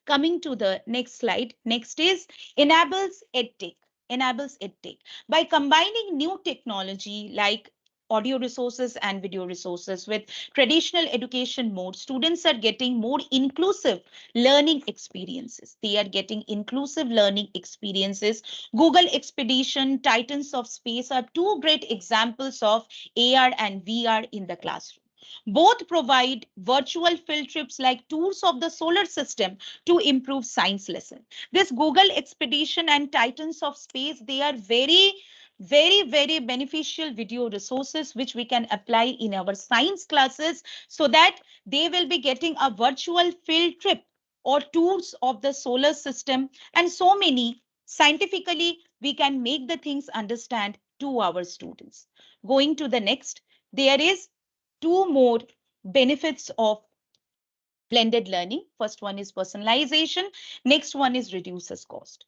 coming to the next slide. Next is enables edtech. Enables edtech. By combining new technology like audio resources and video resources with traditional education mode, students are getting more inclusive learning experiences. They are getting inclusive learning experiences. Google Expedition, Titans of Space are two great examples of AR and VR in the classroom. Both provide virtual field trips like tours of the solar system to improve science lesson. This Google Expedition and Titans of Space, they are very beneficial video resources which we can apply in our science classes, so that they will be getting a virtual field trip or tours of the solar system, and so many scientifically we can make the things understand to our students. Going to the next, there is two more benefits of blended learning. First one is personalization. Next one is reduces cost.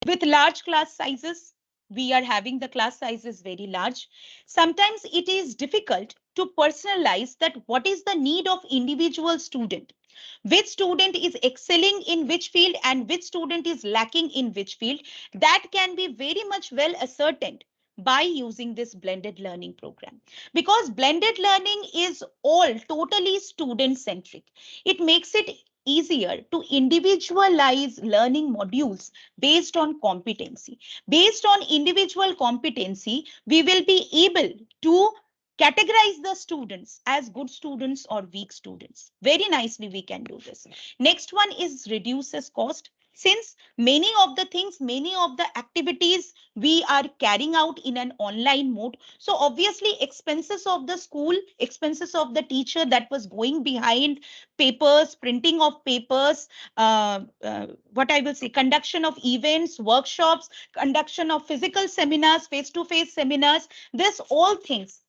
With large class sizes, we are having the class sizes very large. Sometimes it is difficult to personalize that what is the need of individual student. Which student is excelling in which field and which student is lacking in which field. That can be very much well ascertained by using this blended learning program, because blended learning is all totally student centric. It makes it easier to individualize learning modules based on competency. Based on individual competency, we will be able to categorize the students as good students or weak students. Very nicely we can do this. Next one is reduces cost. Since many of the things, many of the activities we are carrying out in an online mode, so obviously expenses of the school, expenses of the teacher that was going behind papers, printing of papers, what I will say, conduction of events, workshops, conduction of physical seminars, face-to-face seminars, this all things,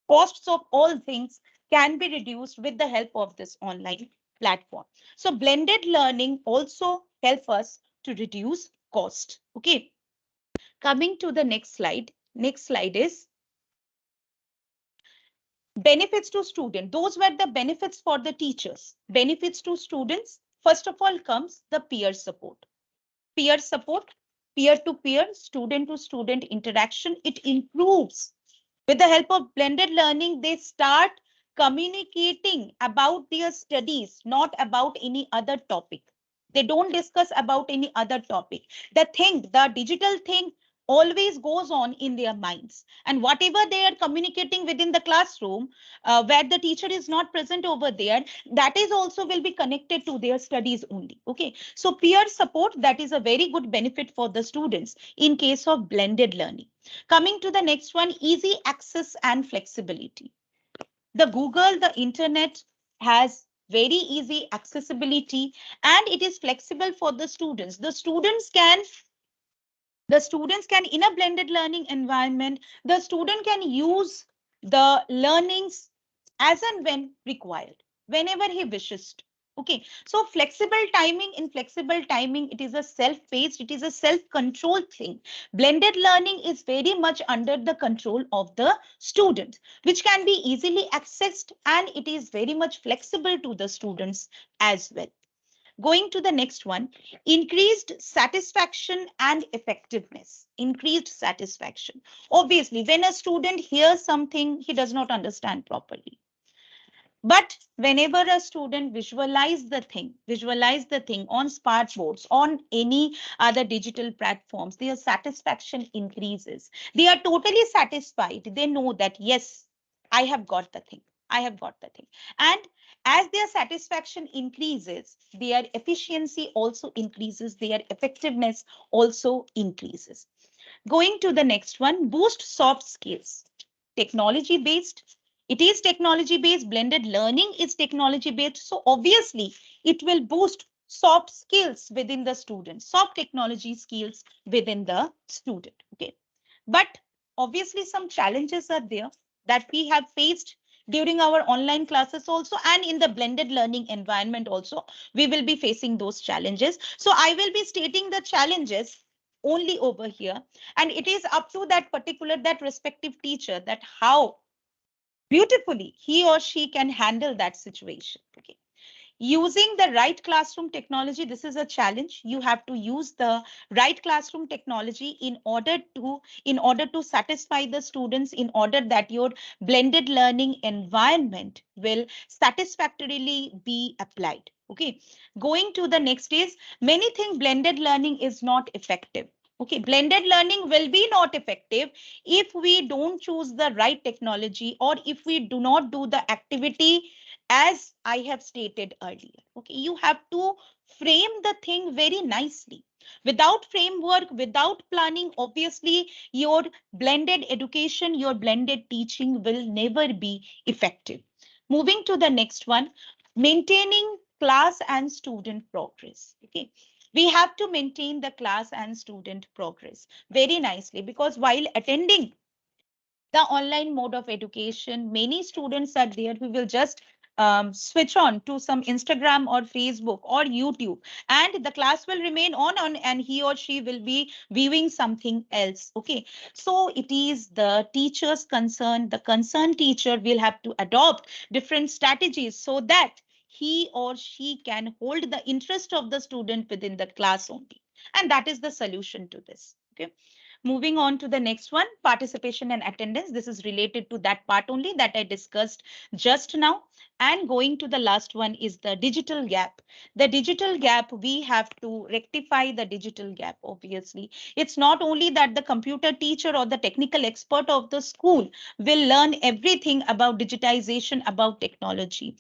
costs of all things can be reduced with the help of this online platform. So blended learning also help us to reduce cost. Okay, coming to the next slide. Next slide is benefits to student. Those were the benefits for the teachers. Benefits to students. First of all comes the peer support. Peer support, peer to peer, student to student interaction. It improves. With the help of blended learning, they start communicating about their studies, not about any other topic. They don't discuss about any other topic. The digital thing always goes on in their minds. And whatever they are communicating within the classroom, where the teacher is not present over there, that is also will be connected to their studies only. Okay. So peer support, that is a very good benefit for the students in case of blended learning. Coming to the next one, easy access and flexibility. The Google, the internet has very easy accessibility and it is flexible for the students. The students can in a blended learning environment, the student can use the learnings as and when required, whenever he wishes to. Okay, so flexible timing, it is a self-paced, it is a self-controlled thing. Blended learning is very much under the control of the student, which can be easily accessed, and it is very much flexible to the students as well. Going to the next one, increased satisfaction and effectiveness. Increased satisfaction. Obviously, when a student hears something, he does not understand properly. But whenever a student visualize the thing on smart boards, on any other digital platforms, their satisfaction increases. They are totally satisfied. They know that, yes, I have got the thing. I have got the thing. And as their satisfaction increases, their efficiency also increases, their effectiveness also increases. Going to the next one, boost soft skills. Technology based. It is technology based. Blended learning is technology based. So obviously, it will boost soft skills within the student, soft technology skills within the student. Okay. But obviously, some challenges are there that we have faced during our online classes also, and in the blended learning environment also we will be facing those challenges. So I will be stating the challenges only over here, and it is up to that respective teacher that how beautifully he or she can handle that situation. Okay, using the right classroom technology, this is a challenge. You have to use the right classroom technology in order to satisfy the students, in order that your blended learning environment will satisfactorily be applied. Okay, going to the next is, many think blended learning is not effective. Okay, blended learning will be not effective if we don't choose the right technology, or if we do not do the activity as I have stated earlier. Okay, you have to frame the thing very nicely. Without framework, without planning, obviously your blended education, your blended teaching will never be effective. Moving to the next one, maintaining class and student progress. Okay, we have to maintain the class and student progress very nicely, because while attending the online mode of education, many students are there who will just switch on to some Instagram or Facebook or YouTube, and the class will remain on, and he or she will be viewing something else. Okay, so it is the teacher's concern. The concerned teacher will have to adopt different strategies so that he or she can hold the interest of the student within the class only. And that is the solution to this. Okay. Moving on to the next one, participation and attendance. This is related to that part only that I discussed just now. And going to the last one is the digital gap. The digital gap, we have to rectify the digital gap, obviously. It's not only that the computer teacher or the technical expert of the school will learn everything about digitization, about technology.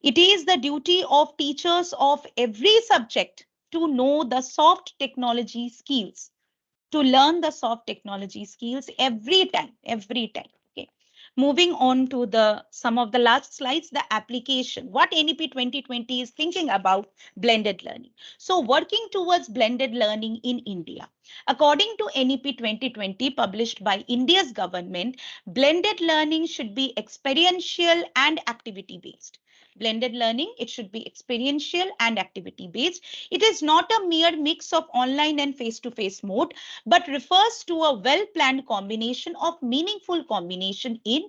It is the duty of teachers of every subject to know the soft technology skills, to learn the soft technology skills every time. Okay, moving on to the some of the last slides, the application, what NEP 2020 is thinking about blended learning. So working towards blended learning in India, according to NEP 2020 published by India's government, blended learning should be experiential and activity based. Blended learning, it should be experiential and activity based. It is not a mere mix of online and face to face mode, but refers to a well-planned combination of meaningful combination in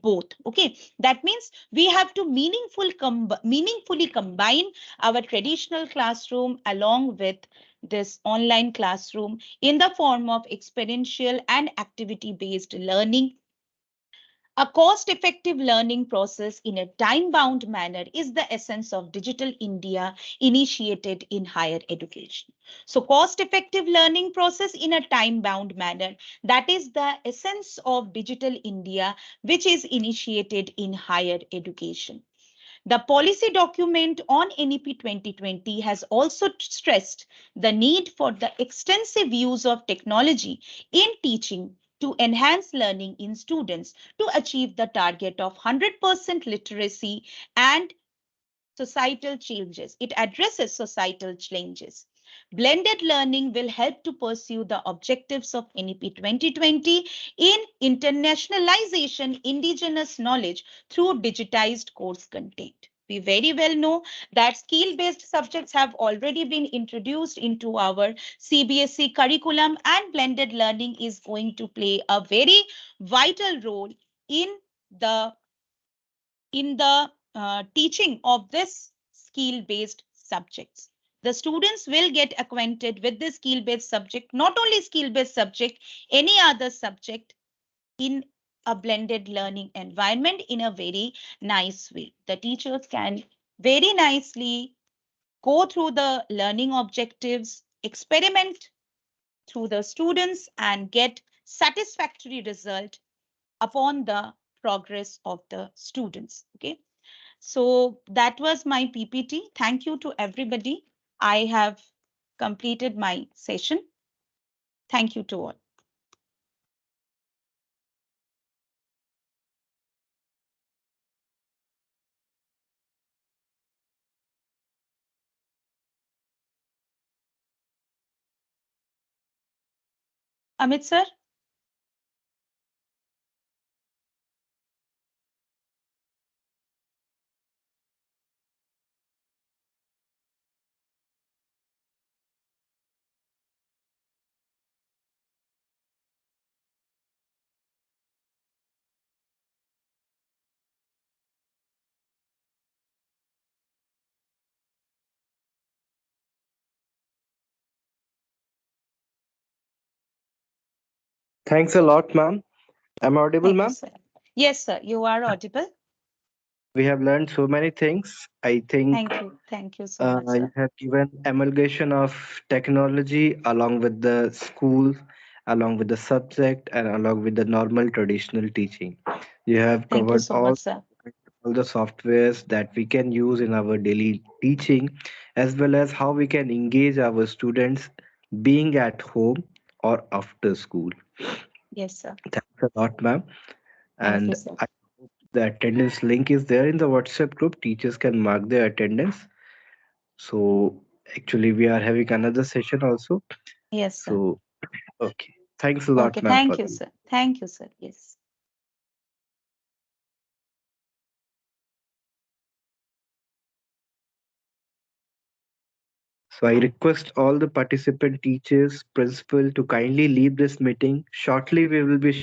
both. Okay, that means we have to meaningfully combine our traditional classroom along with this online classroom in the form of experiential and activity based learning. A cost-effective learning process in a time-bound manner is the essence of Digital India initiated in higher education. So cost-effective learning process in a time-bound manner, that is the essence of Digital India, which is initiated in higher education. The policy document on NEP 2020 has also stressed the need for the extensive use of technology in teaching to enhance learning in students to achieve the target of 100% literacy and societal changes. It addresses societal changes. Blended learning will help to pursue the objectives of NEP 2020 in internationalization, indigenous knowledge through digitized course content. we very well know that skill based subjects have already been introduced into our CBSE curriculum, and blended learning is going to play a very vital role in the teaching of this skill based subjects. The students will get acquainted with the skill based subject, not only skill based subject, any other subject, in a blended learning environment in a very nice way. The teachers can very nicely go through the learning objectives, experiment through the students, and get satisfactory result upon the progress of the students. Okay, so that was my PPT. Thank you to everybody. I have completed my session. Thank you to all. Amit sir? Thanks a lot, ma'am. Am I audible, Thank you, ma'am? sir. Yes, sir, you are audible. We have learned so many things. I think Thank you. Thank you so much, you sir. have given amalgamation of technology along with the school, along with the subject, and along with the normal traditional teaching. You have Thank you covered so much, sir. all the softwares that we can use in our daily teaching, as well as how we can engage our students being at home or after school. Yes, sir. Thanks a lot, ma'am. Thank you, And sir. the attendance link is there in the WhatsApp group. Teachers can mark their attendance. So actually, we are having another session also. Yes, sir. So okay, thanks a Okay, lot, ma'am, thank for you, this. sir. Thank you, sir. Yes. So I request all the participant teachers, principal to kindly leave this meeting. Shortly, we will be